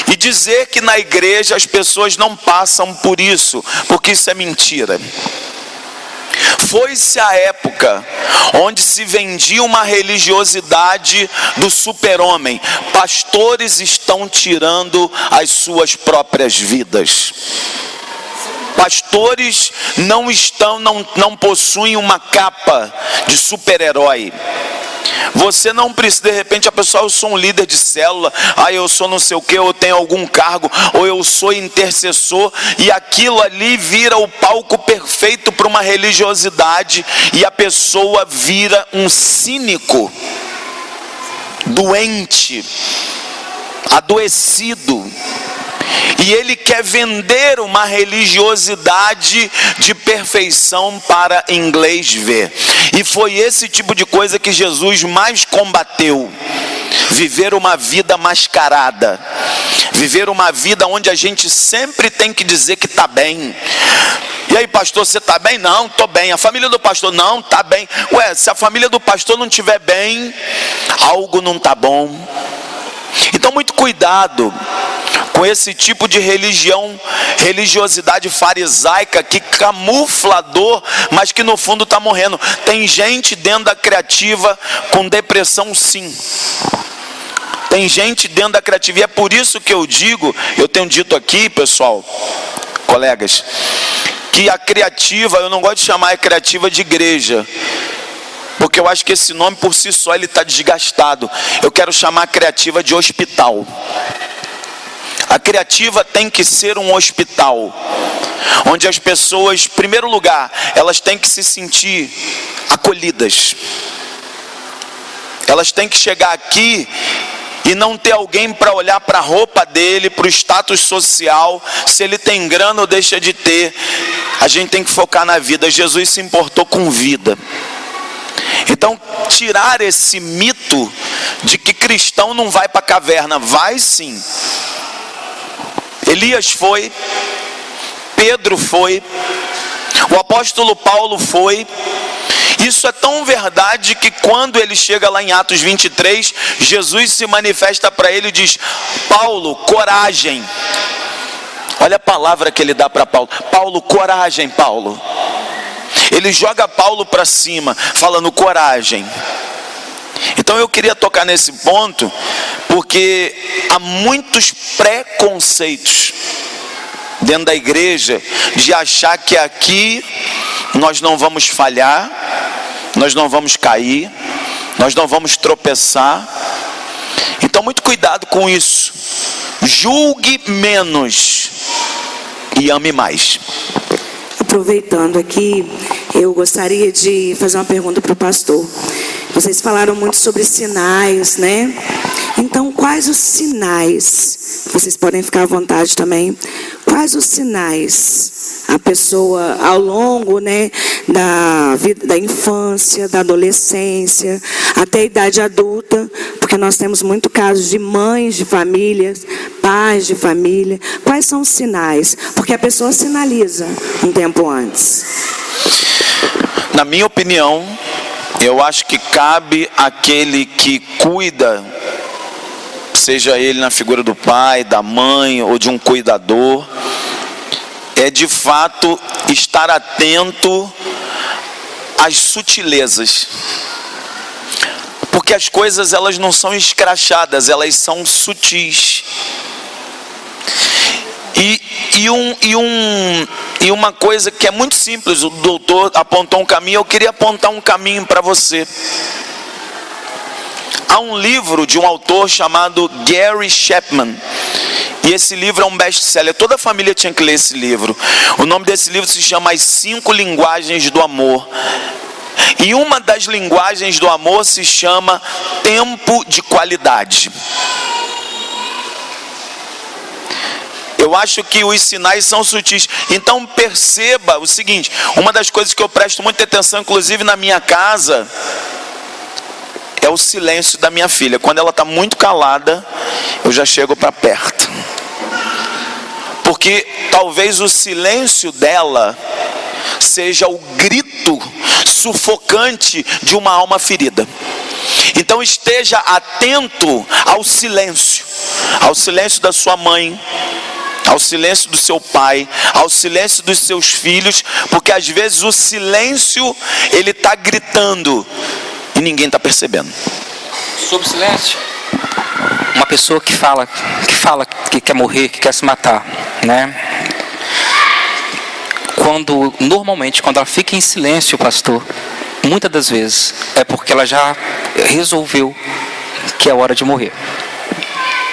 E dizer que na igreja as pessoas não passam por isso, porque isso é mentira. Foi-se a época onde se vendia uma religiosidade do super-homem. Pastores estão tirando as suas próprias vidas. Pastores não possuem uma capa de super-herói. Você não precisa, de repente a pessoa, eu sou um líder de célula, eu sou não sei o que, eu tenho algum cargo, ou eu sou intercessor, e aquilo ali vira o palco perfeito para uma religiosidade, e a pessoa vira um cínico, doente, adoecido. E ele quer vender uma religiosidade de perfeição para inglês ver. E foi esse tipo de coisa que Jesus mais combateu. Viver uma vida mascarada. Viver uma vida onde a gente sempre tem que dizer que está bem. E aí, pastor, você está bem? Não, estou bem. A família do pastor, não, está bem. Ué, se a família do pastor não estiver bem, algo não está bom. Então, muito cuidado com esse tipo de religiosidade farisaica que camufla a dor, mas que no fundo está morrendo. Tem gente dentro da Criativa com depressão, sim. Tem gente dentro da Criativa, e é por isso que eu digo, eu tenho dito aqui, pessoal, colegas, que a Criativa, eu não gosto de chamar a Criativa de igreja, porque eu acho que esse nome por si só ele está desgastado. Eu quero chamar a Criativa de hospital. A Criativa tem que ser um hospital, onde as pessoas, em primeiro lugar, elas têm que se sentir acolhidas. Elas têm que chegar aqui e não ter alguém para olhar para a roupa dele, para o status social, se ele tem grana ou deixa de ter. A gente tem que focar na vida. Jesus se importou com vida. Então, tirar esse mito de que cristão não vai para a caverna. Vai sim. Elias foi, Pedro foi, o apóstolo Paulo foi. Isso é tão verdade que quando ele chega lá em Atos 23, Jesus se manifesta para ele e diz: Paulo, coragem. Olha a palavra que ele dá para Paulo: Paulo, coragem, Paulo. Ele joga Paulo para cima, falando coragem. Então eu queria tocar nesse ponto, porque há muitos preconceitos dentro da igreja, de achar que aqui nós não vamos falhar, nós não vamos cair, nós não vamos tropeçar. Então muito cuidado com isso. Julgue menos e ame mais. Aproveitando aqui, eu gostaria de fazer uma pergunta para o pastor. Vocês falaram muito sobre sinais, né? Então, quais os sinais? Vocês podem ficar à vontade também. Quais os sinais a pessoa, ao longo, né, da vida, da infância, da adolescência, até a idade adulta, porque nós temos muito casos de mães de famílias, pais de família. Quais são os sinais? Porque a pessoa sinaliza um tempo antes. Na minha opinião, eu acho que cabe àquele que cuida, seja ele na figura do pai, da mãe ou de um cuidador, é de fato estar atento às sutilezas. Porque as coisas, elas não são escrachadas, elas são sutis. E uma coisa que é muito simples, o doutor apontou um caminho, eu queria apontar um caminho para você. Há um livro de um autor chamado Gary Chapman, e esse livro é um best-seller, toda a família tinha que ler esse livro. O nome desse livro se chama As 5 Linguagens do Amor. E uma das linguagens do amor se chama tempo de qualidade. Eu acho que os sinais são sutis. Então perceba o seguinte: uma das coisas que eu presto muita atenção, inclusive na minha casa, é o silêncio da minha filha. Quando ela está muito calada, eu já chego para perto. Porque talvez o silêncio dela seja o grito sufocante de uma alma ferida. Então esteja atento ao silêncio da sua mãe, ao silêncio do seu pai, ao silêncio dos seus filhos, porque às vezes o silêncio, ele está gritando e ninguém está percebendo. Sobre silêncio, uma pessoa que fala que quer morrer, que quer se matar, né? Normalmente, quando ela fica em silêncio, pastor, muitas das vezes é porque ela já resolveu que é hora de morrer.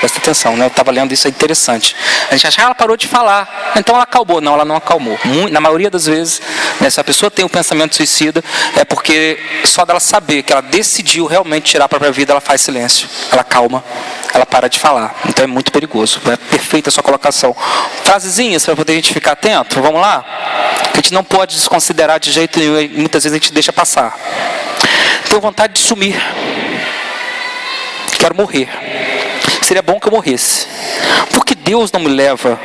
Presta atenção, né? Eu estava lendo isso, é interessante. A gente acha que ela parou de falar, então ela acalmou. Não, ela não acalmou. Na maioria das vezes, né, se a pessoa tem um pensamento suicida, é porque só dela saber que ela decidiu realmente tirar a própria vida, ela faz silêncio, ela calma, ela para de falar. Então é muito perigoso. É perfeita a sua colocação. Frasezinhas para poder a gente ficar atento. Vamos lá? A gente não pode desconsiderar de jeito nenhum, e muitas vezes a gente deixa passar. Tenho vontade de sumir. Quero morrer. Seria bom que eu morresse. Porque Deus não me leva.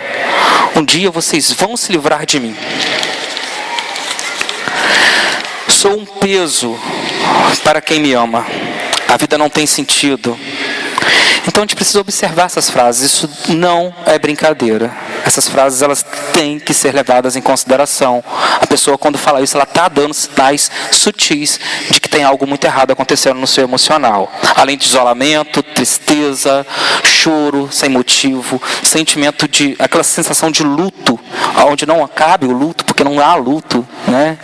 Um dia vocês vão se livrar de mim. Sou um peso para quem me ama. A vida não tem sentido. Então a gente precisa observar essas frases. Isso não é brincadeira. Essas frases, elas têm que ser levadas em consideração. A pessoa, quando fala isso, ela está dando sinais sutis de que tem algo muito errado acontecendo no seu emocional. Além de isolamento, tristeza, choro sem motivo, sentimento de, aquela sensação de luto, onde não cabe o luto, porque não há luto, né?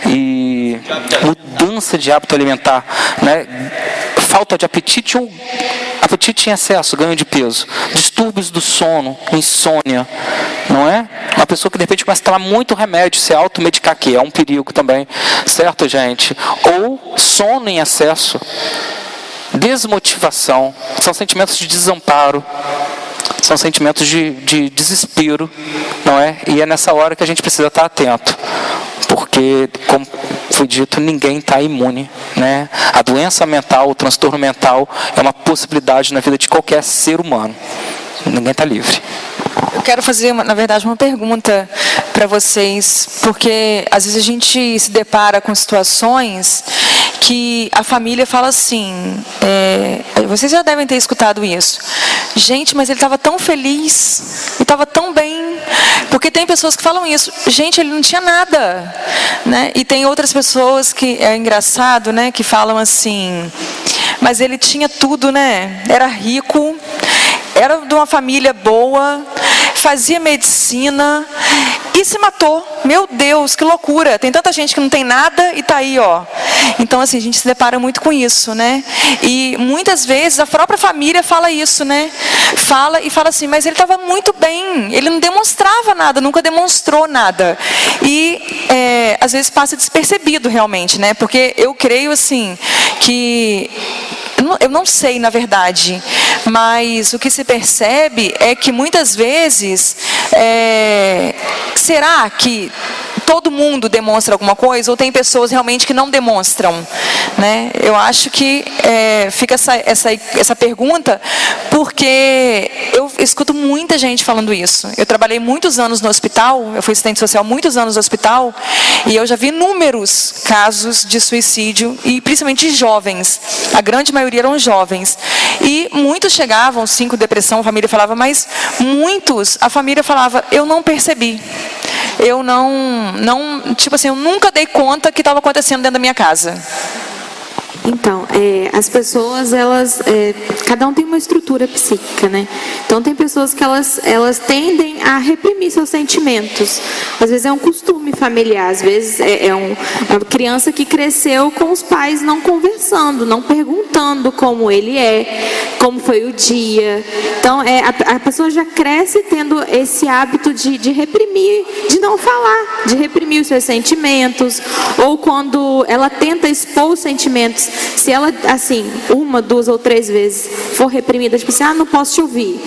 E mudança de hábito alimentar, né? Falta de apetite ou apetite em excesso, ganho de peso, distúrbios do sono, insônia, não é? Uma pessoa que de repente começa a tomar muito remédio, se automedicar, que é um perigo também, certo, gente? Ou sono em excesso, desmotivação, são sentimentos de desamparo, são sentimentos de desespero, não é? E é nessa hora que a gente precisa estar atento, porque, como foi dito, ninguém está imune, né? A doença mental, o transtorno mental é uma possibilidade na vida de qualquer ser humano. Ninguém está livre. Eu quero fazer, na verdade, uma pergunta para vocês, porque às vezes a gente se depara com situações que a família fala assim, vocês já devem ter escutado isso. Gente, mas ele estava tão feliz, ele estava tão bem, porque tem pessoas que falam isso. Gente, ele não tinha nada, né? E tem outras pessoas que é engraçado, né? Que falam assim, mas ele tinha tudo, né? Era rico, era de uma família boa, fazia medicina e se matou. Meu Deus, que loucura. Tem tanta gente que não tem nada e está aí, ó. Então, assim, a gente se depara muito com isso, né? E muitas vezes a própria família fala isso, né? Fala assim, mas ele estava muito bem. Ele não demonstrava nada, nunca demonstrou nada. E, às vezes, passa despercebido, realmente, né? Porque eu creio, assim, que... Eu não sei, na verdade, mas o que se percebe é que muitas vezes, será que todo mundo demonstra alguma coisa ou tem pessoas realmente que não demonstram, né? Eu acho que fica essa pergunta porque eu escuto muita gente falando isso. Eu trabalhei muitos anos no hospital, eu fui assistente social muitos anos no hospital e eu já vi inúmeros casos de suicídio e principalmente de jovens. A grande maioria eram jovens. E muitos chegavam, sim, com depressão, a família falava, mas muitos, a família falava, eu não percebi. Eu tipo assim, eu nunca dei conta que estava acontecendo dentro da minha casa. Então, as pessoas, elas, cada um tem uma estrutura psíquica, né? Então, tem pessoas que elas tendem a reprimir seus sentimentos. Às vezes é um costume familiar, às vezes uma criança que cresceu com os pais não conversando, não perguntando como ele é, como foi o dia. Então, a pessoa já cresce tendo esse hábito de reprimir, de não falar, de reprimir os seus sentimentos, ou quando ela tenta expor os sentimentos, se ela, assim, 1, 2 ou 3 vezes for reprimida, tipo assim, não posso te ouvir.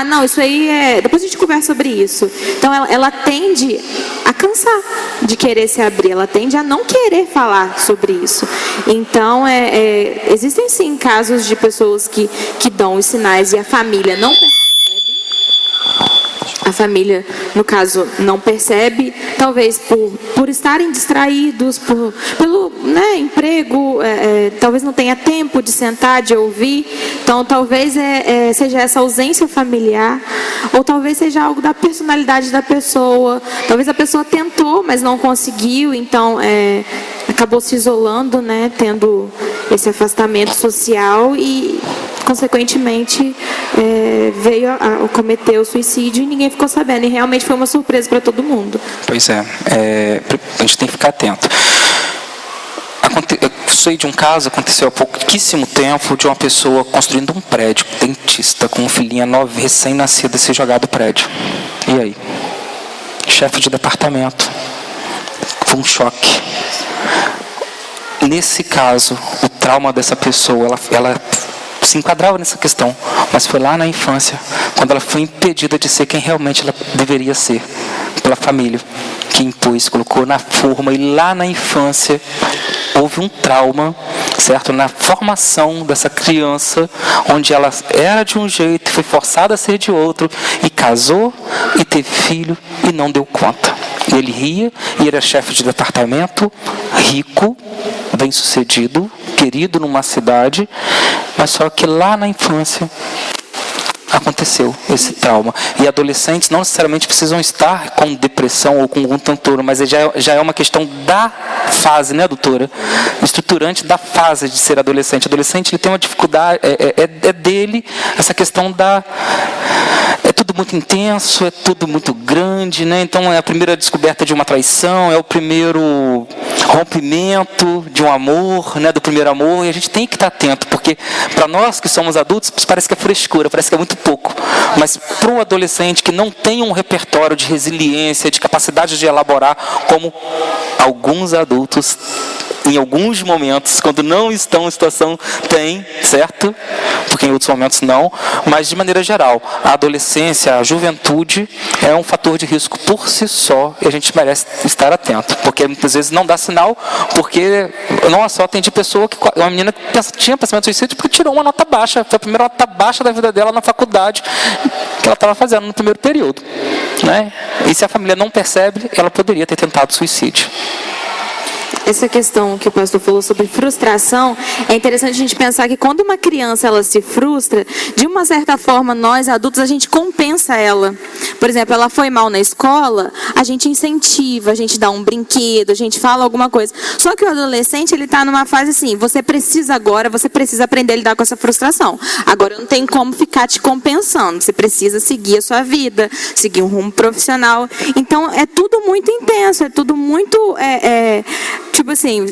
Não, isso aí depois a gente conversa sobre isso. Então, ela tende a cansar de querer se abrir, ela tende a não querer falar sobre isso. Então, existem sim casos de pessoas que dão os sinais e a família não percebe. A família, no caso, não percebe, talvez por estarem distraídos, pelo emprego, talvez não tenha tempo de sentar, de ouvir. Então, talvez seja essa ausência familiar, ou talvez seja algo da personalidade da pessoa. Talvez a pessoa tentou, mas não conseguiu, então acabou se isolando, né, tendo esse afastamento social e, consequentemente, veio a cometer o suicídio e ninguém ficou sabendo. E realmente foi uma surpresa para todo mundo. Pois a gente tem que ficar atento. Eu sei de um caso, aconteceu há pouquíssimo tempo, de uma pessoa construindo um prédio, dentista, com um filhinho recém-nascido, ser jogado do prédio. E aí? Chefe de departamento. Foi um choque. Nesse caso, o trauma dessa pessoa, ela se enquadrava nessa questão, mas foi lá na infância, quando ela foi impedida de ser quem realmente ela deveria ser, pela família, que impôs, colocou na forma, e lá na infância houve um trauma, certo? Na formação dessa criança, onde ela era de um jeito, foi forçada a ser de outro, e casou, e teve filho, e não deu conta. Ele ria, e era chefe de departamento, rico, bem-sucedido, querido numa cidade, mas só que lá na infância aconteceu esse trauma. E adolescentes não necessariamente precisam estar com depressão ou com algum transtorno, mas já é uma questão da fase, né, doutora? Estruturante da fase de ser adolescente. Adolescente, ele tem uma dificuldade, é dele essa questão da... É tudo muito intenso, é tudo muito grande, né? Então é a primeira descoberta de uma traição, é o primeiro rompimento de um amor, né? Do primeiro amor, e a gente tem que estar atento, porque para nós que somos adultos, parece que é frescura, parece que é muito pouco. Mas para o adolescente que não tem um repertório de resiliência, de capacidade de elaborar, como alguns adultos, em alguns momentos, quando não estão em situação, tem, certo? Porque em outros momentos não, mas de maneira geral, a adolescência, a juventude é um fator de risco por si só e a gente merece estar atento, porque muitas vezes não dá sinal, porque não só atendi pessoa que uma menina que tinha pensamento de suicídio porque tirou uma nota baixa, foi a primeira nota baixa da vida dela na faculdade que ela estava fazendo no primeiro período, né? E se a família não percebe, ela poderia ter tentado suicídio. Essa questão que o pastor falou sobre frustração, é interessante a gente pensar que quando uma criança ela se frustra, de uma certa forma nós adultos a gente compensa ela. Por exemplo, ela foi mal na escola, a gente incentiva, a gente dá um brinquedo, a gente fala alguma coisa. Só que o adolescente, ele está numa fase assim, você precisa aprender a lidar com essa frustração. Agora não tem como ficar te compensando, você precisa seguir a sua vida, seguir um rumo profissional. Então é tudo muito intenso, é tudo muito tipo assim,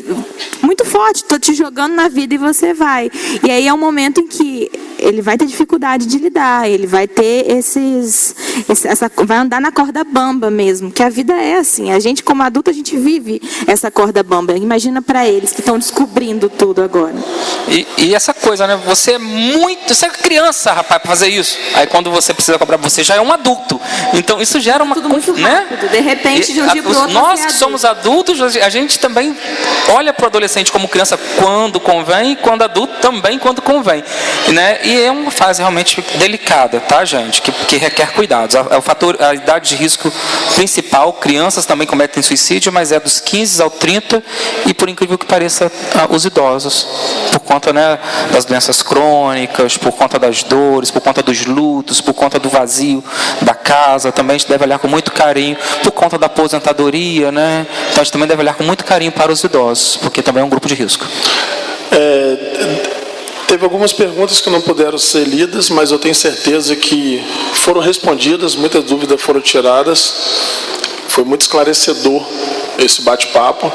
muito forte, estou te jogando na vida e você vai. E aí é um momento em que ele vai ter dificuldade de lidar, ele vai ter vai andar na corda bamba mesmo, que a vida é assim. A gente, como adulto, a gente vive essa corda bamba. Imagina para eles que estão descobrindo tudo agora. E essa coisa, né? Você é criança, rapaz, para fazer isso. Aí quando você precisa cobrar, você já é um adulto. Então isso gera uma... Tudo muito rápido, de repente, de um dia para o outro. Nós que somos adultos, a gente também olha para o adolescente como criança quando convém, e quando adulto também quando convém, né? E é uma fase realmente delicada, tá, gente? Que requer cuidados. A idade de risco principal, crianças também cometem suicídio, mas é dos 15 ao 30 e, por incrível que pareça, os idosos, por conta, né, das doenças crônicas, por conta das dores, por conta dos lutos, por conta do vazio da casa, também a gente deve olhar com muito carinho, por conta da aposentadoria, né? Então a gente também deve olhar com muito carinho para os idosos, porque também é um grupo de risco. Teve algumas perguntas que não puderam ser lidas, mas eu tenho certeza que foram respondidas, muitas dúvidas foram tiradas. Foi muito esclarecedor esse bate-papo.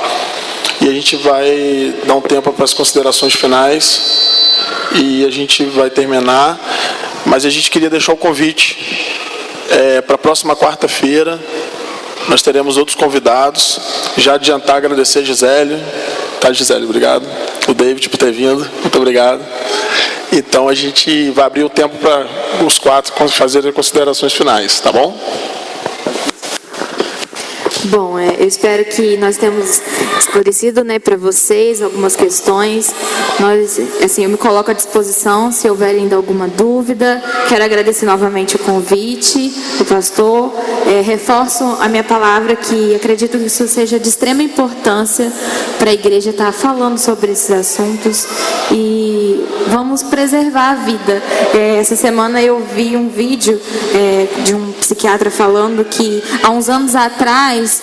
E a gente vai dar um tempo para as considerações finais e a gente vai terminar. Mas a gente queria deixar o convite para a próxima quarta-feira. Nós teremos outros convidados. Já adiantar, agradecer a Gisele. Tá, Gisele, obrigado. O David por ter vindo, muito obrigado. Então a gente vai abrir o tempo para os quatro fazerem considerações finais, tá bom? Bom, eu espero que nós tenhamos esclarecido, né, para vocês algumas questões. Eu me coloco à disposição se houver ainda alguma dúvida. Quero agradecer novamente o convite do pastor. Reforço a minha palavra que acredito que isso seja de extrema importância para a igreja estar falando sobre esses assuntos e vamos preservar a vida. Essa semana eu vi um vídeo de um psiquiatra falando que há uns anos atrás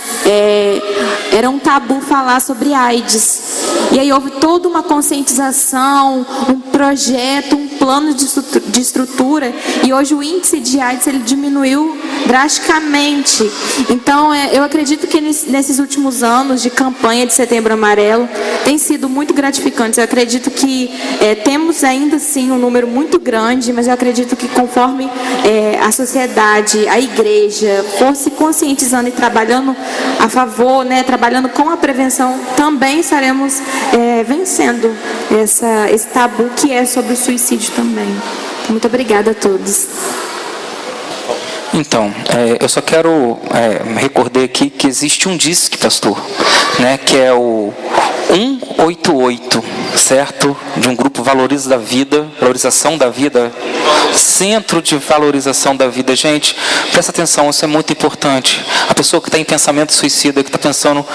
era um tabu falar sobre AIDS. E aí houve toda uma conscientização, um projeto, um plano de estrutura. E hoje o índice de AIDS ele diminuiu drasticamente. Então eu acredito que nesses últimos anos de campanha de Setembro Amarelo tem sido muito gratificante. Eu acredito que temos ainda sim um número muito grande, mas eu acredito que conforme a sociedade, a igreja for se conscientizando e trabalhando a favor, né, trabalhando com a prevenção, também estaremos vencendo esse tabu que é sobre o suicídio também. Muito obrigada a todos. Então, eu só quero recordar aqui que existe um DISC, pastor, né, que é o 188, certo? De um grupo valorização da vida, Centro de Valorização da Vida. Gente, presta atenção, isso é muito importante. A pessoa que está em pensamento suicida, que está pensando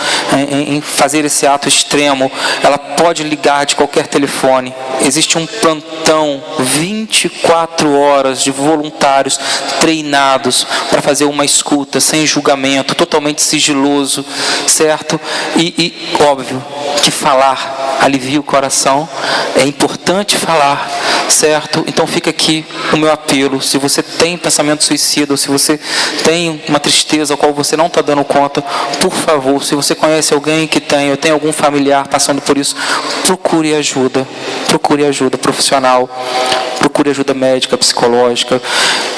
em fazer esse ato extremo, ela pode ligar de qualquer telefone. Existe um plantão 24 horas de voluntários treinados para fazer uma escuta sem julgamento, totalmente sigiloso, certo? E óbvio que falar alivia o coração, é importante falar, certo? Então fica aqui o meu apelo: se você tem pensamento suicida, ou se você tem uma tristeza a qual você não está dando conta, por favor, se você conhece alguém que tem, ou tem algum familiar passando por isso, procure ajuda profissional, procure ajuda médica, psicológica.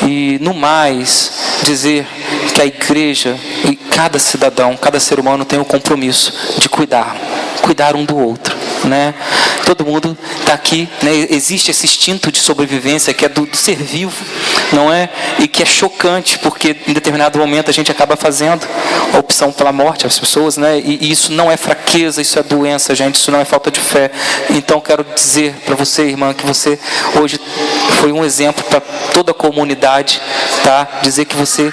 E no mais, dizer que a igreja e cada cidadão, cada ser humano tem o compromisso de cuidar um do outro, né? Todo mundo está aqui, né? Existe esse instinto de sobrevivência que é do ser vivo, não é? E que é chocante, porque em determinado momento a gente acaba fazendo a opção pela morte das pessoas, né? E isso não é fraqueza, isso é doença, gente, isso não é falta de fé. Então quero dizer para você, irmã, que você hoje foi um exemplo para toda a comunidade, tá? Dizer que você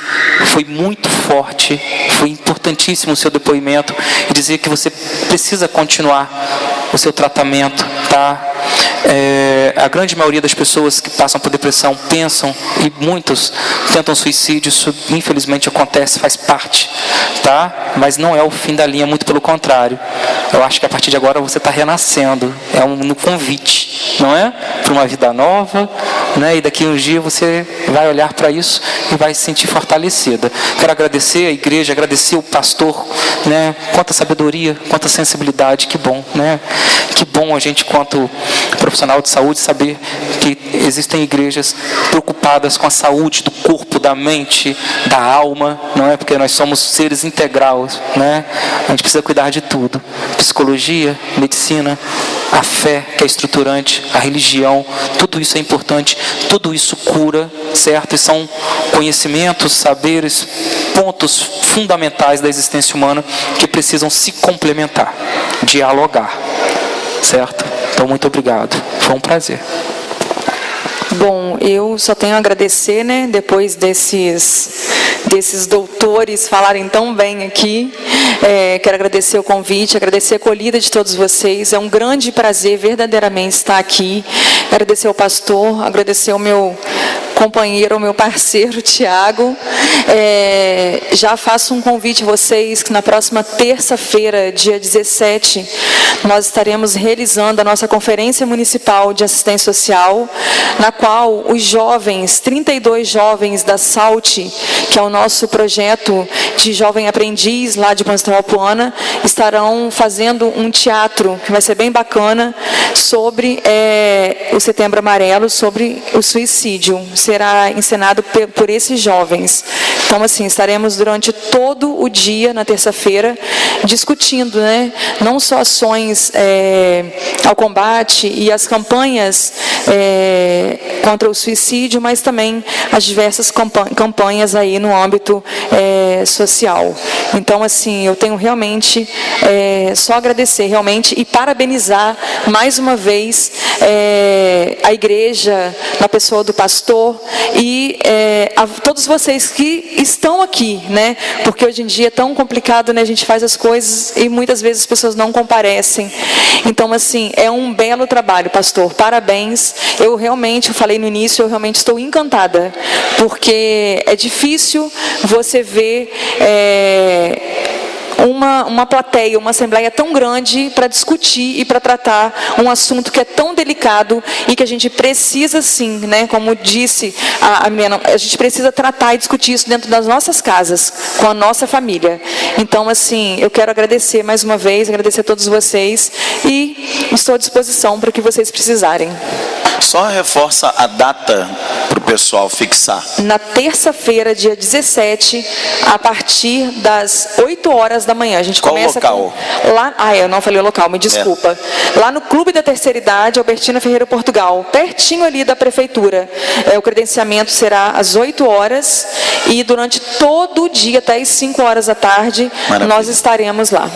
foi muito forte, foi importantíssimo o seu depoimento, e dizer que você precisa continuar o seu tratamento, tá? A grande maioria das pessoas que passam por depressão pensam, e muitos tentam suicídio. Isso infelizmente acontece, faz parte, tá? Mas não é o fim da linha, muito pelo contrário. Eu acho que a partir de agora você está renascendo, é um convite, não é? Para uma vida nova, né? E daqui a uns dias você vai olhar para isso e vai se sentir fortalecida. Quero agradecer a igreja, agradecer o pastor, né? Quanta sabedoria, quanta sensibilidade, que bom, né? Que bom a gente, quanto profissional de saúde, saber que existem igrejas preocupadas com a saúde do corpo, da mente, da alma, não é? Porque nós somos seres integrais, né? A gente precisa cuidar de tudo: psicologia, medicina, a fé, que é estruturante, a religião, tudo isso é importante, tudo isso cura, certo? E são conhecimentos, saberes, pontos fundamentais da existência humana que precisam se complementar, dialogar, certo? Então, muito obrigado, foi um prazer. Bom, eu só tenho a agradecer, né, depois desses doutores falarem tão bem aqui. Quero agradecer o convite, agradecer a acolhida de todos vocês. É um grande prazer verdadeiramente estar aqui. Agradecer ao pastor, agradecer ao meu companheiro, ao meu parceiro Tiago. Já faço um convite a vocês que na próxima terça-feira, dia 17, nós estaremos realizando a nossa Conferência Municipal de Assistência Social, na qual os jovens, 32 jovens da SALT, que é o nosso projeto de jovem aprendiz lá de Apuana, estarão fazendo um teatro que vai ser bem bacana sobre o Setembro Amarelo, sobre o suicídio. Será encenado por esses jovens. Então, assim, estaremos durante todo o dia, na terça-feira, discutindo, né, não só ações ao combate e as campanhas contra o suicídio, mas também as diversas campanhas aí no âmbito social. Então, assim, eu tenho realmente só agradecer realmente e parabenizar mais uma vez a igreja, na pessoa do pastor, e a todos vocês que estão aqui, né? Porque hoje em dia é tão complicado, né? A gente faz as coisas e muitas vezes as pessoas não comparecem. Então, assim, é um belo trabalho, pastor. Parabéns. Eu falei no início, eu realmente estou encantada, porque é difícil você ver uma plateia, uma assembleia tão grande para discutir e para tratar um assunto que é tão delicado e que a gente precisa, sim, né, como disse a Milena, a gente precisa tratar e discutir isso dentro das nossas casas, com a nossa família. Então, assim, eu quero agradecer mais uma vez, agradecer a todos vocês e estou à disposição para o que vocês precisarem. Só reforça a data para o pessoal fixar? Na terça-feira, dia 17, a partir das 8 horas da manhã. A gente Qual começa local? Eu não falei o local, me desculpa. Lá no Clube da Terceira Idade, Albertina Ferreira, Portugal, pertinho ali da prefeitura. O credenciamento será às 8 horas e durante todo o dia, até às 5 horas da tarde, nós estaremos lá.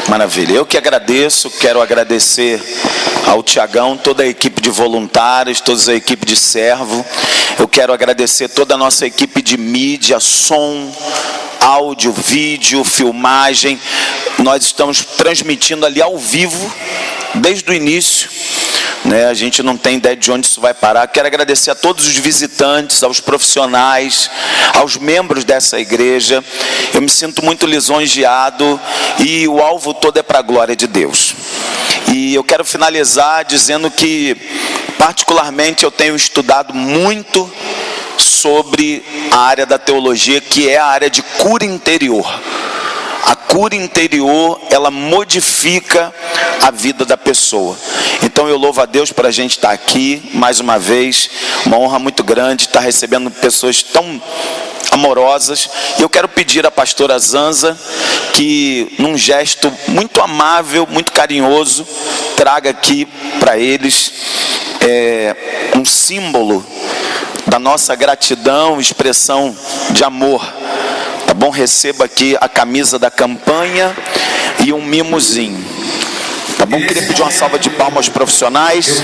Maravilha. Eu que agradeço, quero agradecer ao Tiagão, toda a equipe de voluntários, toda a equipe de servo. Eu quero agradecer toda a nossa equipe de mídia, som, áudio, vídeo, filmagem. Nós estamos transmitindo ali ao vivo, desde o início. A gente não tem ideia de onde isso vai parar. Quero agradecer a todos os visitantes, aos profissionais, aos membros dessa igreja. Eu me sinto muito lisonjeado e o alvo todo é para a glória de Deus. E eu quero finalizar dizendo que, particularmente, eu tenho estudado muito sobre a área da teologia, que é a área de cura interior. A cura interior, ela modifica a vida da pessoa. Então eu louvo a Deus por a gente estar aqui, mais uma vez, uma honra muito grande, estar recebendo pessoas tão amorosas. E eu quero pedir à pastora Zanza que, num gesto muito amável, muito carinhoso, traga aqui para eles um símbolo da nossa gratidão, expressão de amor. Tá bom? Receba aqui a camisa da campanha e um mimozinho. Tá bom? Queria pedir uma salva de palmas aos profissionais.